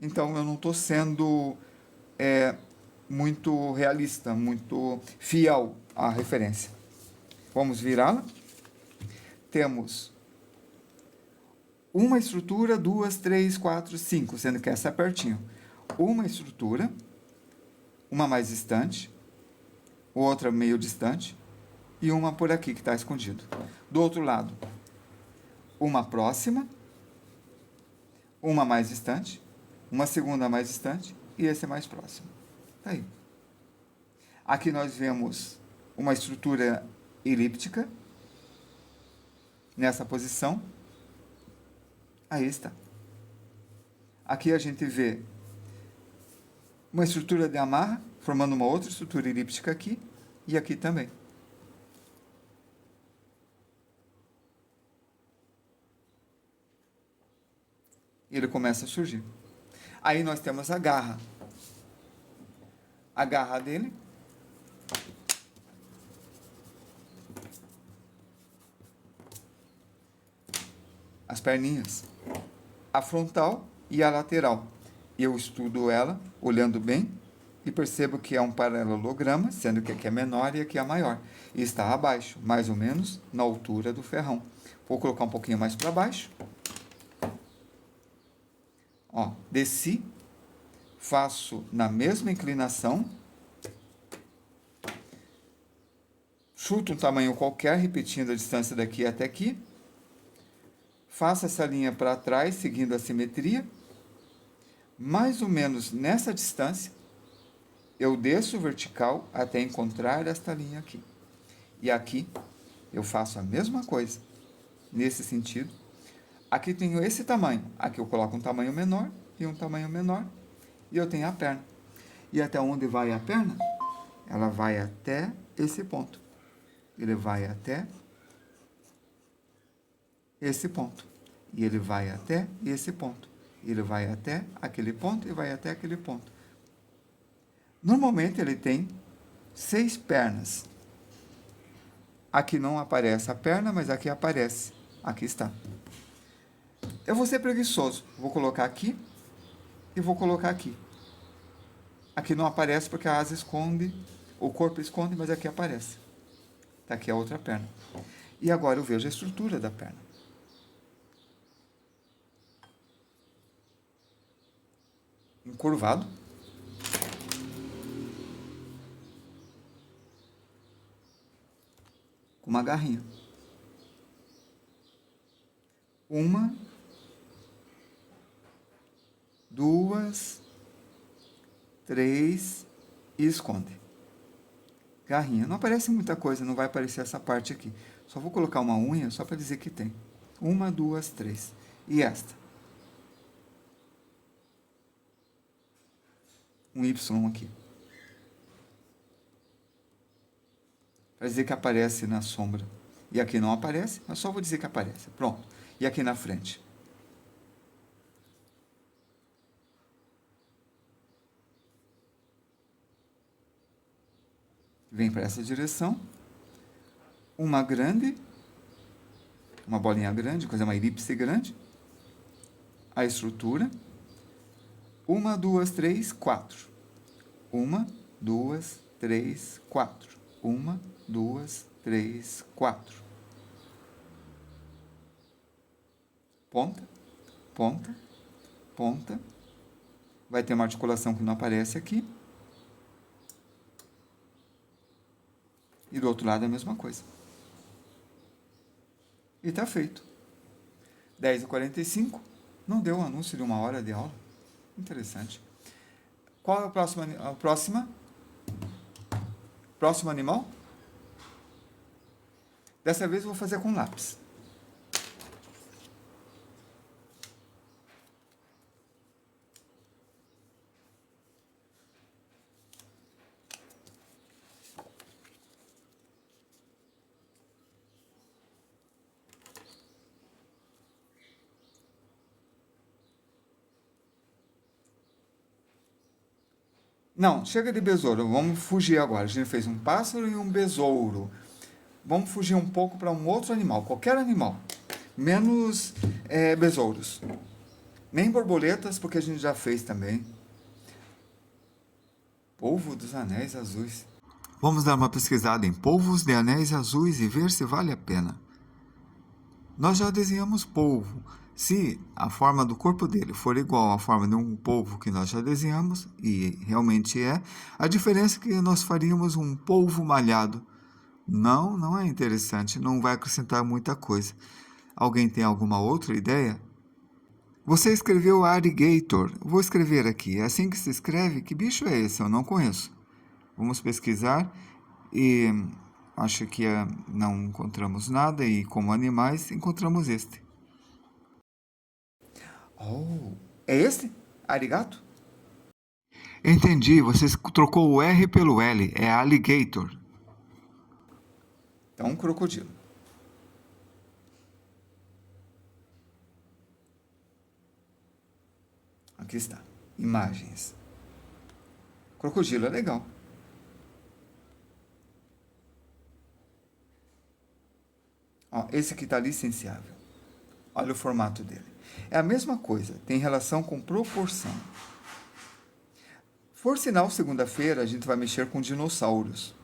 Então eu não estou sendo muito realista, muito fiel à referência. Vamos virá-la. Temos uma estrutura, 2, 3, 4, 5, sendo que essa é pertinho. uma estrutura, uma mais distante, outra meio distante, e uma por aqui que está escondido. Do outro lado, uma próxima, uma mais distante, uma segunda mais distante, e esse é mais próximo. Tá aí. Aqui nós vemos uma estrutura elíptica, nessa posição. Aí está. Aqui a gente vê uma estrutura de amarra, formando uma outra estrutura elíptica aqui, e aqui também. E ele começa a surgir. Aí nós temos a garra. A garra dele. As perninhas. A frontal e a lateral. Eu estudo ela, olhando bem, e percebo que é um paralelograma, sendo que aqui é menor e aqui é maior. E está abaixo, mais ou menos na altura do ferrão. Vou colocar um pouquinho mais para baixo. Ó, desci, faço na mesma inclinação, chuto um tamanho qualquer, repetindo a distância daqui até aqui, faço essa linha para trás, seguindo a simetria, mais ou menos nessa distância, eu desço vertical até encontrar esta linha aqui. E aqui eu faço a mesma coisa, nesse sentido. Aqui tenho esse tamanho, aqui eu coloco um tamanho menor e um tamanho menor, e eu tenho a perna. E até onde vai a perna? Ela vai até esse ponto. Ele vai até esse ponto. E ele vai até esse ponto. Ele vai até aquele ponto e vai até aquele ponto. Normalmente ele tem 6 pernas. Aqui não aparece a perna, mas aqui aparece. Aqui está. Eu vou ser preguiçoso. Vou colocar aqui e vou colocar aqui. Aqui não aparece porque a asa esconde, o corpo esconde, mas aqui aparece. Tá aqui a outra perna. E agora eu vejo a estrutura da perna. Encurvado. Com uma garrinha. Uma, duas, três e esconde. Garrinha. Não aparece muita coisa, não vai aparecer essa parte aqui. Só vou colocar uma unha só para dizer que tem. Uma, duas, três. E esta? Um Y aqui. Para dizer que aparece na sombra. E aqui não aparece, mas só vou dizer que aparece. Pronto. E aqui na frente? Vem para essa direção. Uma grande. Uma bolinha grande, coisa, uma elipse grande. A estrutura. 1, 2, 3, 4. 1, 2, 3, 4. 1, 2, 3, 4. Ponta, ponta, ponta. Vai ter uma articulação que não aparece aqui. E do outro lado é a mesma coisa. E está feito. 10h45. Não deu um anúncio de 1 hora de aula. Interessante. Qual é a próxima? Próximo animal? Dessa vez eu vou fazer com lápis. Não, chega de besouro, vamos fugir agora. A gente fez um pássaro e um besouro. Vamos fugir um pouco para um outro animal, qualquer animal. Menos besouros. Nem borboletas, porque a gente já fez também. Polvo dos anéis azuis. Vamos dar uma pesquisada em polvos de anéis azuis e ver se vale a pena. Nós já desenhamos polvo. Se a forma do corpo dele for igual à forma de um polvo que nós já desenhamos, e realmente é, a diferença é que nós faríamos um polvo malhado. Não, não é interessante, não vai acrescentar muita coisa. Alguém tem alguma outra ideia? Você escreveu alligator. Vou escrever aqui. É assim que se escreve? Que bicho é esse? Eu não conheço. Vamos pesquisar e acho que não encontramos nada e como animais encontramos este. Oh, é esse? Arigato? Entendi, você trocou o R pelo L, é alligator. Então, um crocodilo. Aqui está, imagens. Crocodilo é legal. Ó, esse aqui está licenciável. Olha o formato dele. É a mesma coisa, tem relação com proporção. Por sinal, segunda-feira a gente vai mexer com dinossauros.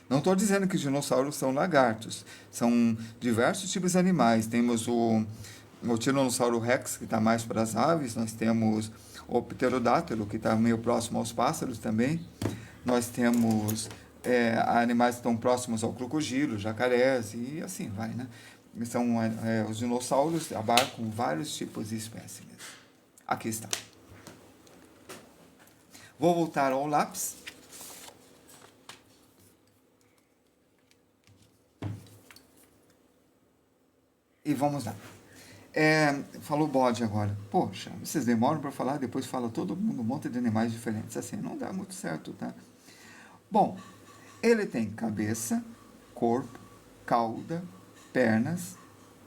Não estou dizendo que os dinossauros são lagartos. São diversos tipos de animais. Temos o Tiranossauro Rex, que está mais para as aves. Nós temos o Pterodátilo, que está meio próximo aos pássaros também. Nós temos animais que estão próximos ao crocodilo, jacarés e assim vai, né? São os dinossauros abarcam vários tipos de espécimes. Aqui está. Vou voltar ao lápis. E vamos lá. Falou bode agora. Poxa, vocês demoram para falar, depois fala todo mundo um monte de animais diferentes. Assim, não dá muito certo, tá? Bom, ele tem cabeça, corpo, cauda, pernas,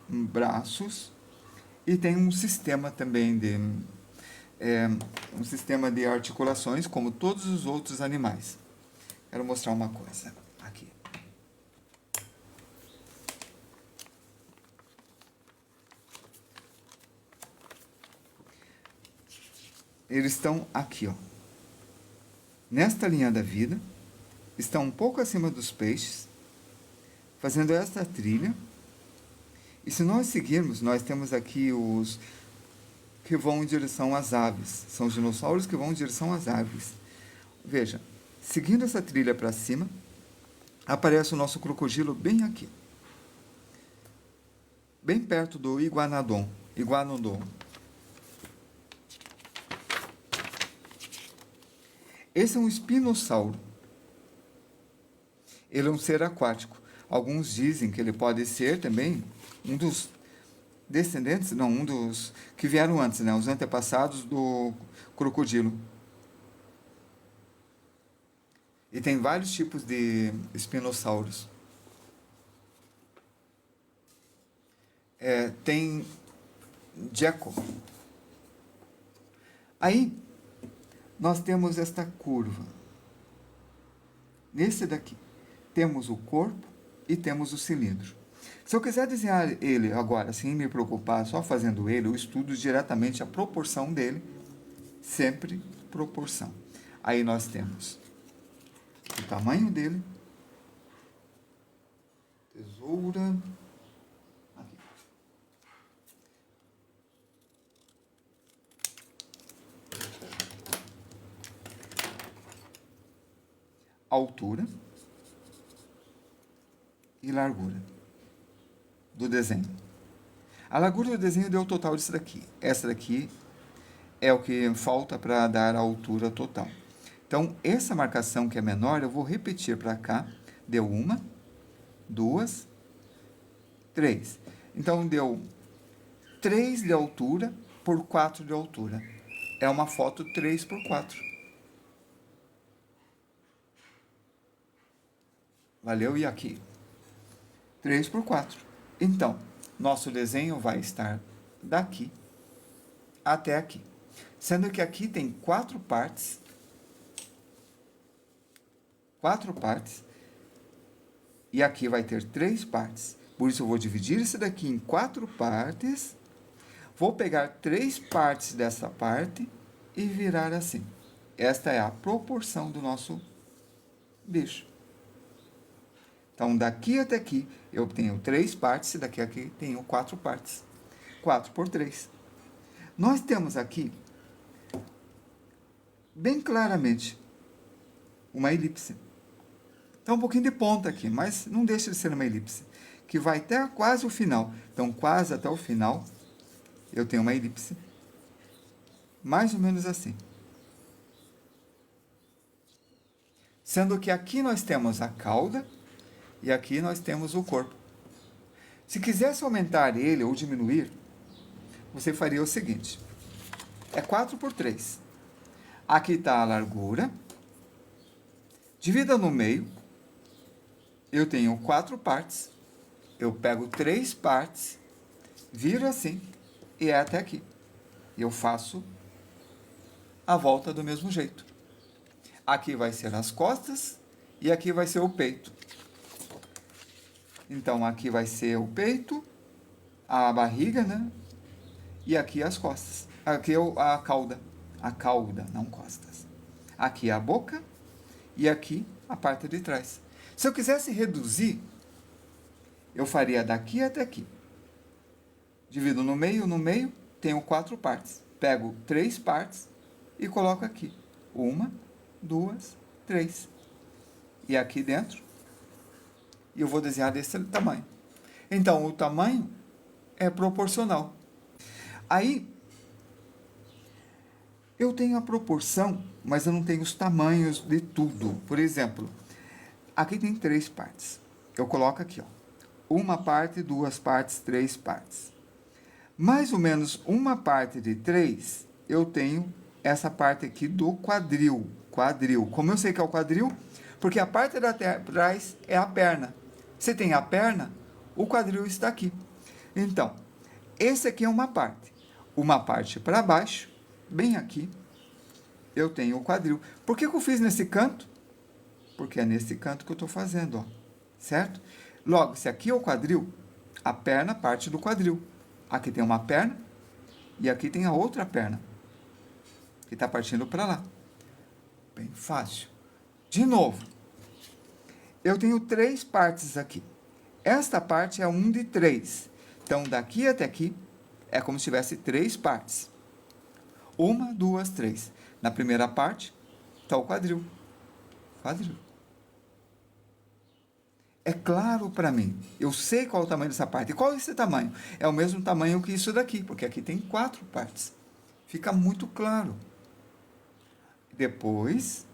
braços e tem um sistema também um sistema de articulações, como todos os outros animais. Quero mostrar uma coisa aqui. Eles estão aqui, ó. Nesta linha da vida, estão um pouco acima dos peixes, fazendo esta trilha. E se nós seguirmos, nós temos aqui os que vão em direção às aves. São os dinossauros que vão em direção às aves. Veja, seguindo essa trilha para cima, aparece o nosso crocodilo bem aqui. Bem perto do iguanodon. Esse é um espinossauro. Ele é um ser aquático. Alguns dizem que ele pode ser também um dos descendentes, não, um dos que vieram antes, né? Os antepassados do crocodilo. E tem vários tipos de espinossauros. Tem gecko. Aí, nós temos esta curva. Nesse daqui, temos o corpo e temos o cilindro. Se eu quiser desenhar ele agora, sem me preocupar, só fazendo ele, eu estudo diretamente a proporção dele, sempre proporção. Aí nós temos o tamanho dele, tesoura, aqui. Altura e largura do desenho. A largura do desenho deu o total disso daqui. Essa daqui é o que falta para dar a altura total. Então, essa marcação que é menor, eu vou repetir para cá. Deu 1, 2, 3. Então, deu 3 de altura por 4 de altura. É uma foto 3 por 4. Valeu? E aqui? 3 por 4. Então, nosso desenho vai estar daqui até aqui. Sendo que aqui tem 4 partes. 4 partes. E aqui vai ter 3 partes. Por isso eu vou dividir isso daqui em 4 partes. Vou pegar 3 partes dessa parte e virar assim. Esta é a proporção do nosso bicho. Então, daqui até aqui, eu tenho 3 partes e daqui a aqui tenho 4 partes. 4 por 3. Nós temos aqui, bem claramente, uma elipse. Então, um pouquinho de ponta aqui, mas não deixa de ser uma elipse, que vai até quase o final. Então, quase até o final, eu tenho uma elipse, mais ou menos assim. Sendo que aqui nós temos a cauda e aqui nós temos o corpo. Se quisesse aumentar ele ou diminuir, você faria o seguinte. É 4 por 3. Aqui está a largura. Divida no meio. Eu tenho 4 partes. Eu pego 3 partes, viro assim e é até aqui. Eu faço a volta do mesmo jeito. Aqui vai ser as costas e aqui vai ser o peito. Então, aqui vai ser o peito, a barriga, né? E aqui as costas. Aqui a cauda. A cauda, não costas. Aqui a boca e aqui a parte de trás. Se eu quisesse reduzir, eu faria daqui até aqui. Divido no meio, tenho 4 partes. Pego 3 partes e coloco aqui. 1, 2, 3. E aqui dentro, eu vou desenhar desse tamanho. Então, o tamanho é proporcional. Aí, eu tenho a proporção, mas eu não tenho os tamanhos de tudo. Por exemplo, aqui tem 3 partes. Eu coloco aqui, ó. 1 parte, 2 partes, 3 partes. Mais ou menos uma parte de 3, eu tenho essa parte aqui do quadril. Quadril. Como eu sei que é o quadril? Porque a parte da trás é a perna. Você tem a perna, o quadril está aqui. Então, esse aqui é uma parte. Uma parte para baixo, bem aqui, eu tenho o quadril. Por que eu fiz nesse canto? Porque é nesse canto que eu estou fazendo, ó. Certo? Logo, se aqui é o quadril, a perna parte do quadril. Aqui tem uma perna e aqui tem a outra perna, que está partindo para lá. Bem fácil. De novo, eu tenho 3 partes aqui. Esta parte é 1 de 3. Então, daqui até aqui, é como se tivesse 3 partes. 1, 2, 3. Na primeira parte, está o quadril. Quadril. É claro para mim. Eu sei qual é o tamanho dessa parte. E qual é esse tamanho? É o mesmo tamanho que isso daqui, porque aqui tem 4 partes. Fica muito claro. Depois,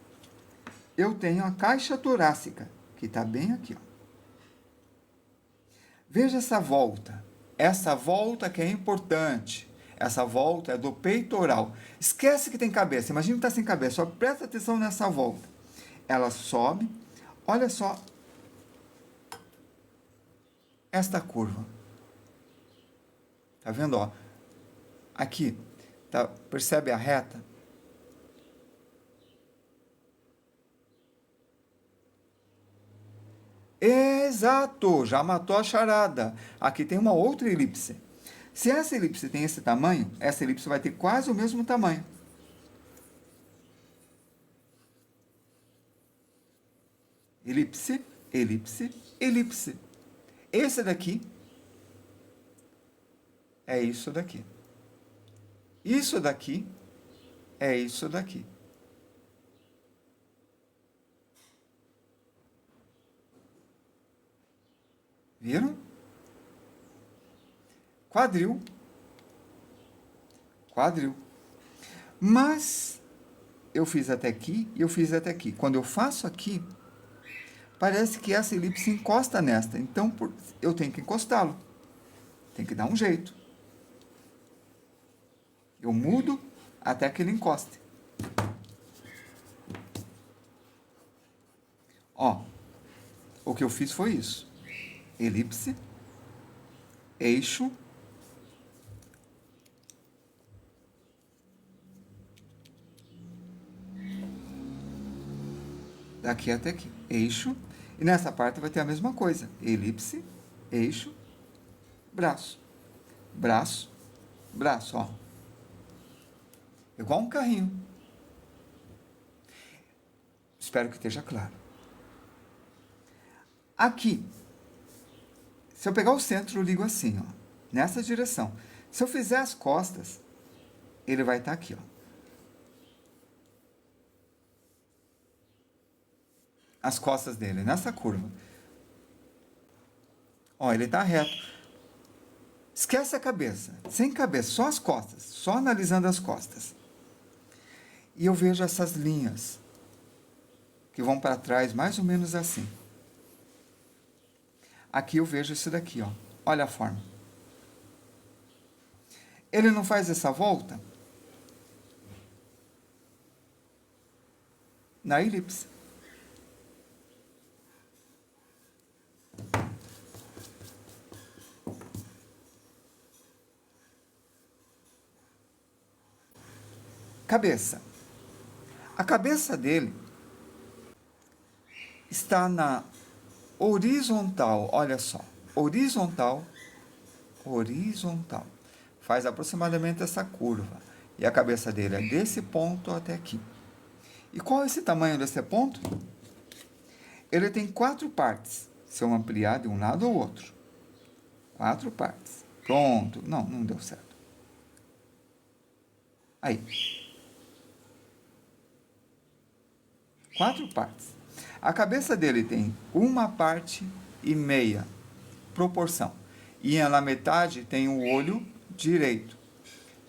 eu tenho a caixa torácica, que está bem aqui, ó. Veja essa volta. Essa volta que é importante. Essa volta é do peitoral. Esquece que tem cabeça. Imagina que está sem cabeça. Só presta atenção nessa volta. Ela sobe. Olha só esta curva. Tá vendo, ó? Aqui, tá, percebe a reta? Exato, já matou a charada. Aqui tem uma outra elipse. Se essa elipse tem esse tamanho, essa elipse vai ter quase o mesmo tamanho. Elipse, elipse, elipse. Esse daqui é isso daqui. Isso daqui é isso daqui. Viram? Quadril. Quadril. Mas eu fiz até aqui e eu fiz até aqui. Quando eu faço aqui, parece que essa elipse encosta nesta. Então, eu tenho que encostá-lo. Tem que dar um jeito. Eu mudo até que ele encoste. Ó, o que eu fiz foi isso. Elipse, eixo, daqui até aqui. Eixo, e nessa parte vai ter a mesma coisa. Elipse, eixo, braço. Braço, braço, ó. Igual um carrinho. Espero que esteja claro. Aqui, se eu pegar o centro, eu ligo assim, ó, nessa direção. Se eu fizer as costas, ele vai estar aqui, ó. As costas dele, nessa curva. Ó, ele está reto. Esquece a cabeça, sem cabeça, só as costas, só analisando as costas. E eu vejo essas linhas que vão para trás, mais ou menos assim. Aqui eu vejo isso daqui, ó. Olha a forma. Ele não faz essa volta na elipse. Cabeça. A cabeça dele está na horizontal, olha só. Horizontal, horizontal. Faz aproximadamente essa curva. E a cabeça dele é desse ponto até aqui. E qual é esse tamanho desse ponto? Ele tem 4 partes. Se eu ampliar de um lado ao outro. 4 partes. Pronto. Não, não deu certo. Aí. 4 partes. A cabeça dele tem 1 parte e meia. Proporção. E na metade tem o olho direito.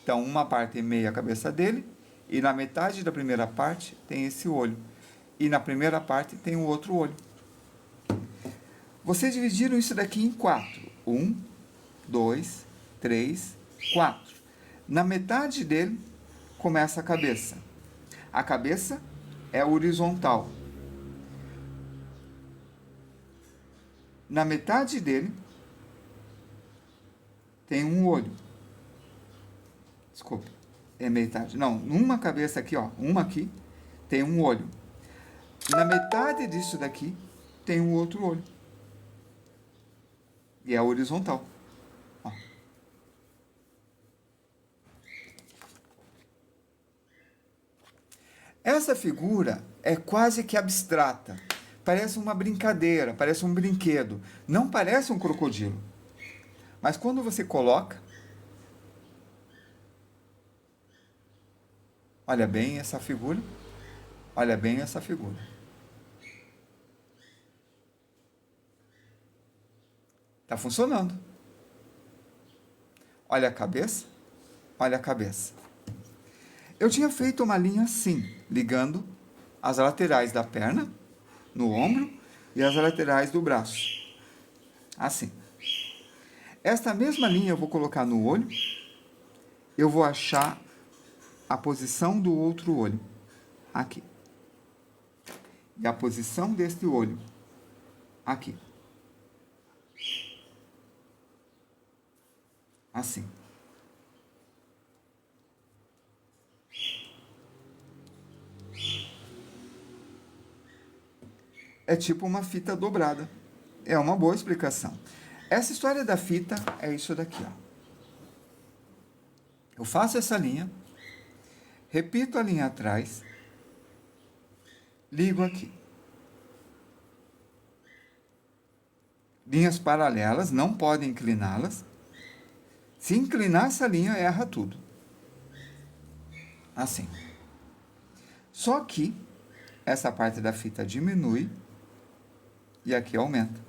Então, 1 parte e meia a cabeça dele. E na metade da primeira parte tem esse olho. E na primeira parte tem o outro olho. Vocês dividiram isso daqui em 4. 1, 2, 3, 4. Na metade dele começa a cabeça. A cabeça é horizontal. Na metade dele tem um olho. Desculpe, é metade. Não, numa cabeça aqui, ó, uma aqui, tem um olho. Na metade disso daqui tem um outro olho. E é horizontal. Ó. Essa figura é quase que abstrata. Parece uma brincadeira, parece um brinquedo. Não parece um crocodilo. Mas quando você coloca, olha bem essa figura, olha bem essa figura. Está funcionando. Olha a cabeça, olha a cabeça. Eu tinha feito uma linha assim, ligando as laterais da perna, no ombro, e as laterais do braço. Assim. Esta mesma linha eu vou colocar no olho, eu vou achar a posição do outro olho, aqui. E a posição deste olho, aqui. Assim. É tipo uma fita dobrada. É uma boa explicação. Essa história da fita é isso daqui, ó. Eu faço essa linha, repito a linha atrás, ligo aqui. Linhas paralelas, não podem incliná-las. Se inclinar essa linha, erra tudo. Assim. Só que essa parte da fita diminui e aqui aumenta.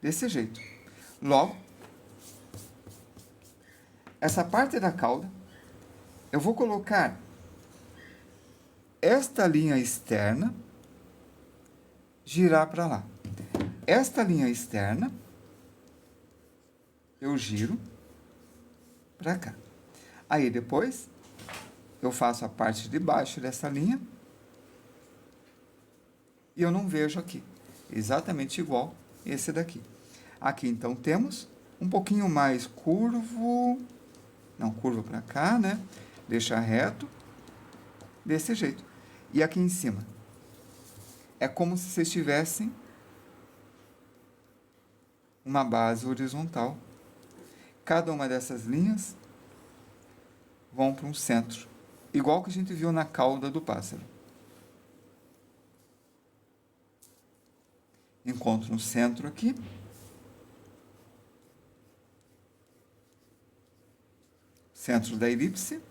Desse jeito. Logo, essa parte da cauda, eu vou colocar esta linha externa, girar para lá. Esta linha externa, eu giro para cá. Aí depois, eu faço a parte de baixo dessa linha e eu não vejo aqui. Exatamente igual esse daqui. Aqui então temos um pouquinho mais curvo, não, curva para cá, né? Deixa reto, desse jeito. E aqui em cima, é como se vocês tivessem uma base horizontal. Cada uma dessas linhas vão para um centro, igual que a gente viu na cauda do pássaro. Encontro um centro aqui. centro da elipse,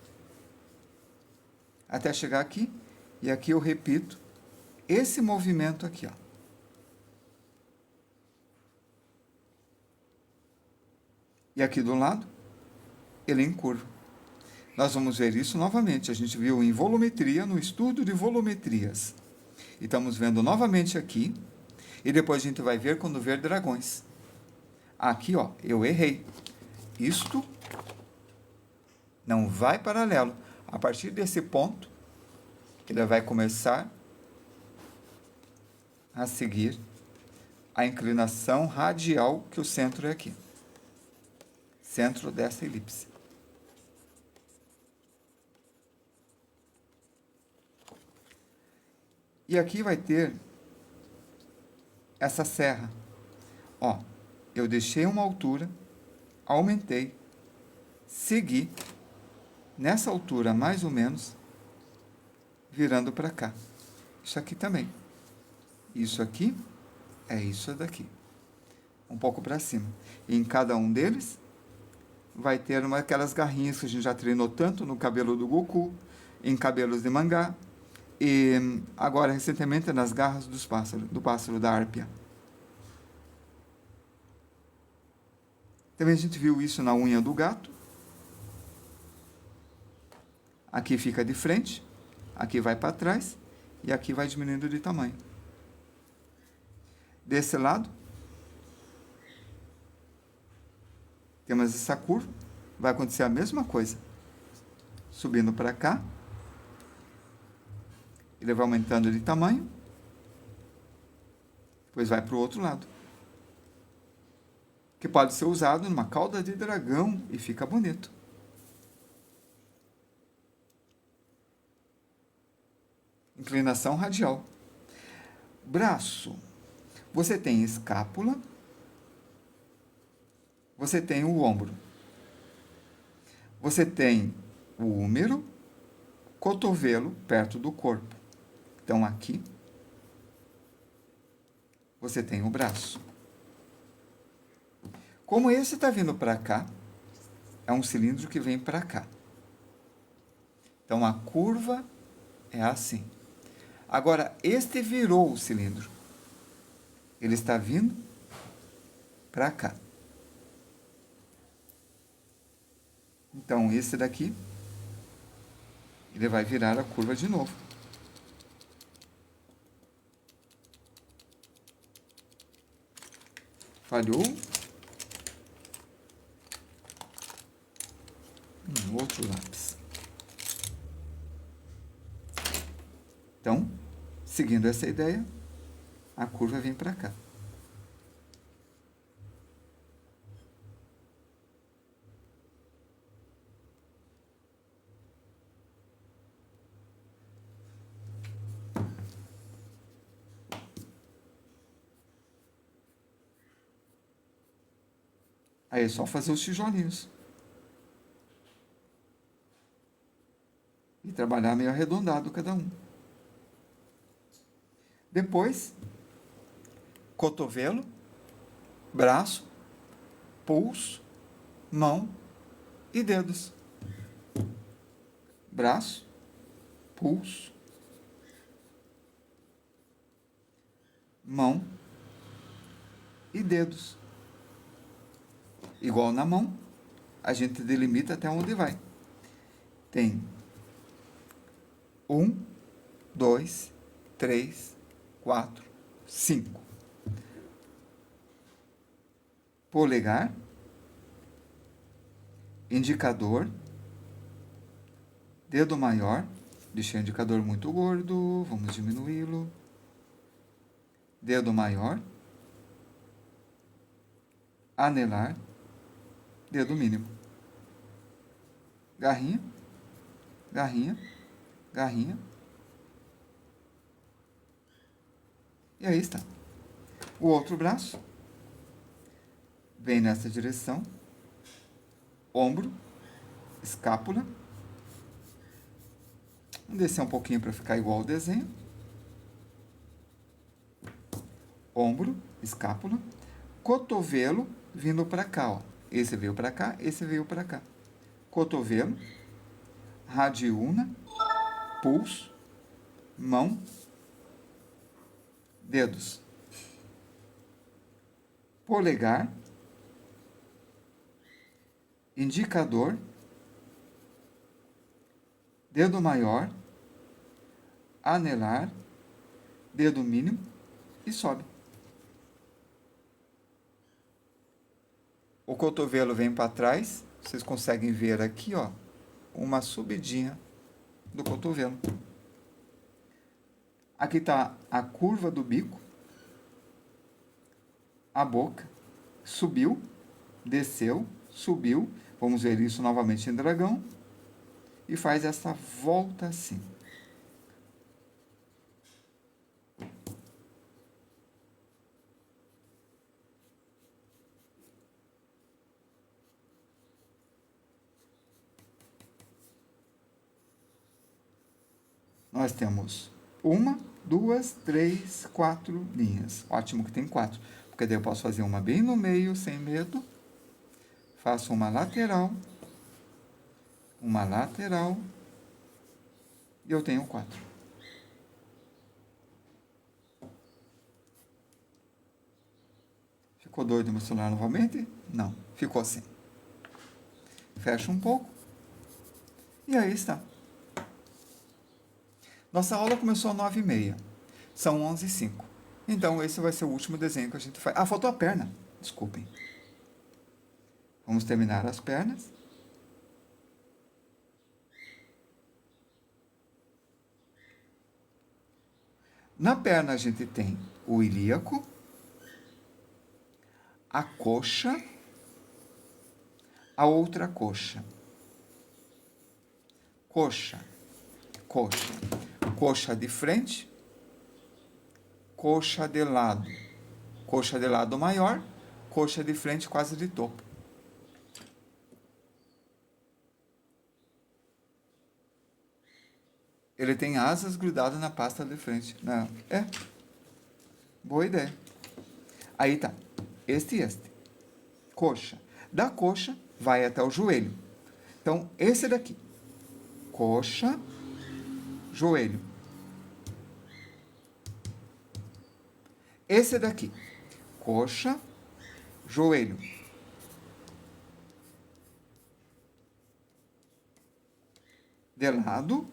até chegar aqui, e aqui eu repito esse movimento aqui, ó. E aqui do lado, ele encurva. Nós vamos ver isso novamente. A gente viu em volumetria, no estudo de volumetrias. E estamos vendo novamente aqui. E depois a gente vai ver quando ver dragões. Aqui, ó, eu errei. Isto não vai paralelo. A partir desse ponto, ele vai começar a seguir a inclinação radial, que o centro é aqui. Centro dessa elipse. E aqui vai ter essa serra. Ó, eu deixei uma altura, aumentei, segui, nessa altura mais ou menos, virando para cá. Isso aqui também. Isso aqui é isso daqui. Um pouco para cima. E em cada um deles vai ter aquelas garrinhas que a gente já treinou tanto no cabelo do Goku, em cabelos de mangá, e agora recentemente nas garras do pássaro da Árpia. Também a gente viu isso na unha do gato. Aqui fica de frente, aqui vai para trás, e aqui vai diminuindo de tamanho. Desse lado, temos essa curva, vai acontecer a mesma coisa. Subindo para cá, ele vai aumentando de tamanho, depois vai para o outro lado. Que pode ser usado numa cauda de dragão e fica bonito. Inclinação radial. Braço. Você tem escápula, você tem o ombro, você tem o húmero, cotovelo perto do corpo. Então, aqui, você tem o braço. Como esse está vindo para cá, é um cilindro que vem para cá. Então, a curva é assim. Agora, este virou o cilindro. Ele está vindo para cá. Então, esse daqui, ele vai virar a curva de novo. Falhou. Outro lápis. Então, seguindo essa ideia, a curva vem para cá. Aí é só fazer os tijolinhos. E trabalhar meio arredondado cada um. Depois, cotovelo, braço, pulso, mão e dedos. Braço, pulso, mão e dedos. Igual na mão, a gente delimita até onde vai. Tem 1, 2, 3, 4, 5. Polegar, indicador, dedo maior, deixei o indicador muito gordo, vamos diminuí-lo. Dedo maior, anelar, dedo mínimo. Garrinha, garrinha, garrinha. E aí está. O outro braço vem nessa direção. Ombro, escápula. Vamos descer um pouquinho para ficar igual ao desenho. Ombro, escápula. Cotovelo vindo para cá, ó. Esse veio para cá, esse veio para cá. cotovelo, radiúna, pulso, mão, dedos, polegar, indicador, dedo maior, anelar, dedo mínimo e sobe. O cotovelo vem para trás, vocês conseguem ver aqui, ó, uma subidinha do cotovelo. Aqui está a curva do bico, a boca, subiu, desceu, subiu. Vamos ver isso novamente em dragão. E faz essa volta assim. Nós temos 1, 2, 3, 4 linhas. Ótimo que tem 4, porque daí eu posso fazer uma bem no meio, sem medo. Faço uma lateral, e eu tenho 4. Ficou doido meu celular novamente? Não, ficou assim. Fecha um pouco, e aí está. Nossa aula começou às 9h30. São 11h05. Então, esse vai ser o último desenho que a gente faz. Ah, faltou a perna. Desculpem. Vamos terminar as pernas. Na perna, a gente tem o ilíaco, a coxa, a outra coxa. Coxa, coxa. Coxa de frente, coxa de lado. Coxa de lado maior, coxa de frente quase de topo. Ele tem asas grudadas na pasta de frente. Não, é. Boa ideia. Aí tá. Este e este. Coxa. Da coxa, vai até o joelho. Então, esse daqui. Coxa, joelho. Esse daqui. Coxa, joelho. De lado.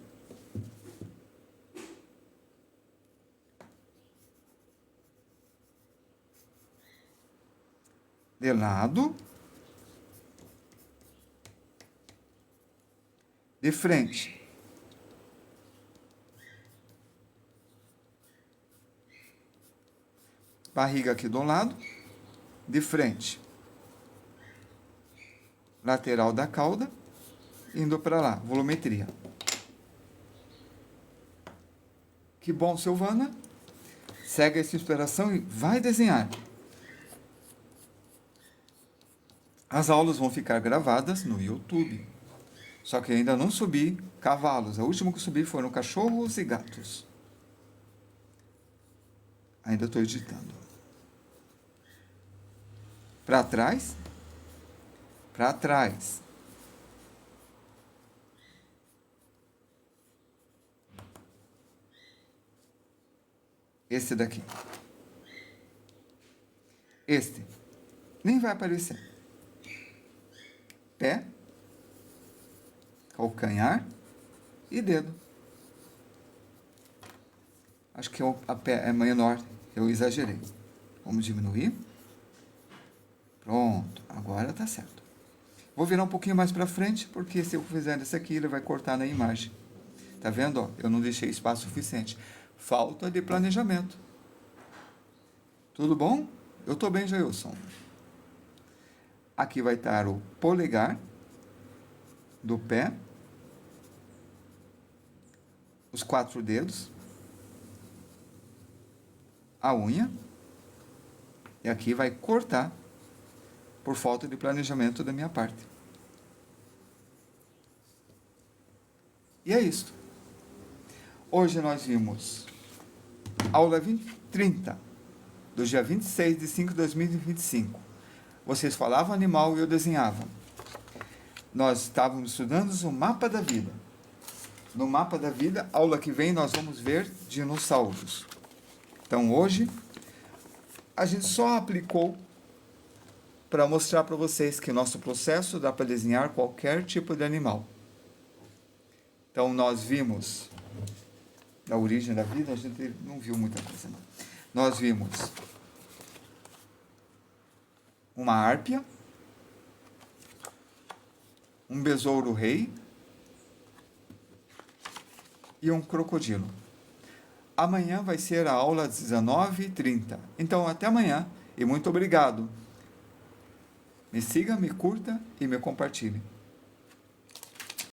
De lado. De frente. Barriga aqui do lado. De frente. Lateral da cauda. Indo para lá. Volumetria. Que bom, Silvana. Segue essa inspiração e vai desenhar. As aulas vão ficar gravadas no YouTube. Só que ainda não subi cavalos. A última que subi foram cachorros e gatos. Ainda estou editando. Para trás. Para trás. Esse daqui. Este. Nem vai aparecer. Pé. Calcanhar. E dedo. Acho que a pé é menor. Eu exagerei. Vamos diminuir. Pronto. Agora tá certo. Vou virar um pouquinho mais para frente, porque se eu fizer isso aqui, ele vai cortar na imagem. Tá vendo? Ó, eu não deixei espaço suficiente. Falta de planejamento. Tudo bom? Eu tô bem, Jailson. Aqui vai estar o polegar do pé. Os 4 dedos. A unha. E aqui vai cortar por falta de planejamento da minha parte. E é isso. Hoje nós vimos aula 30, do dia 26/5/2025. Vocês falavam animal e eu desenhava. nós estávamos estudando o mapa da vida. No mapa da vida, aula que vem, nós vamos ver dinossauros. Então, hoje, a gente só aplicou para mostrar para vocês que nosso processo dá para desenhar qualquer tipo de animal. Então, nós vimos da origem da vida, a gente não viu muita coisa, não. Nós vimos uma árpia, um besouro rei e um crocodilo. Amanhã vai ser a aula 19h30. Então, até amanhã e muito obrigado. Me siga, me curta e me compartilhe.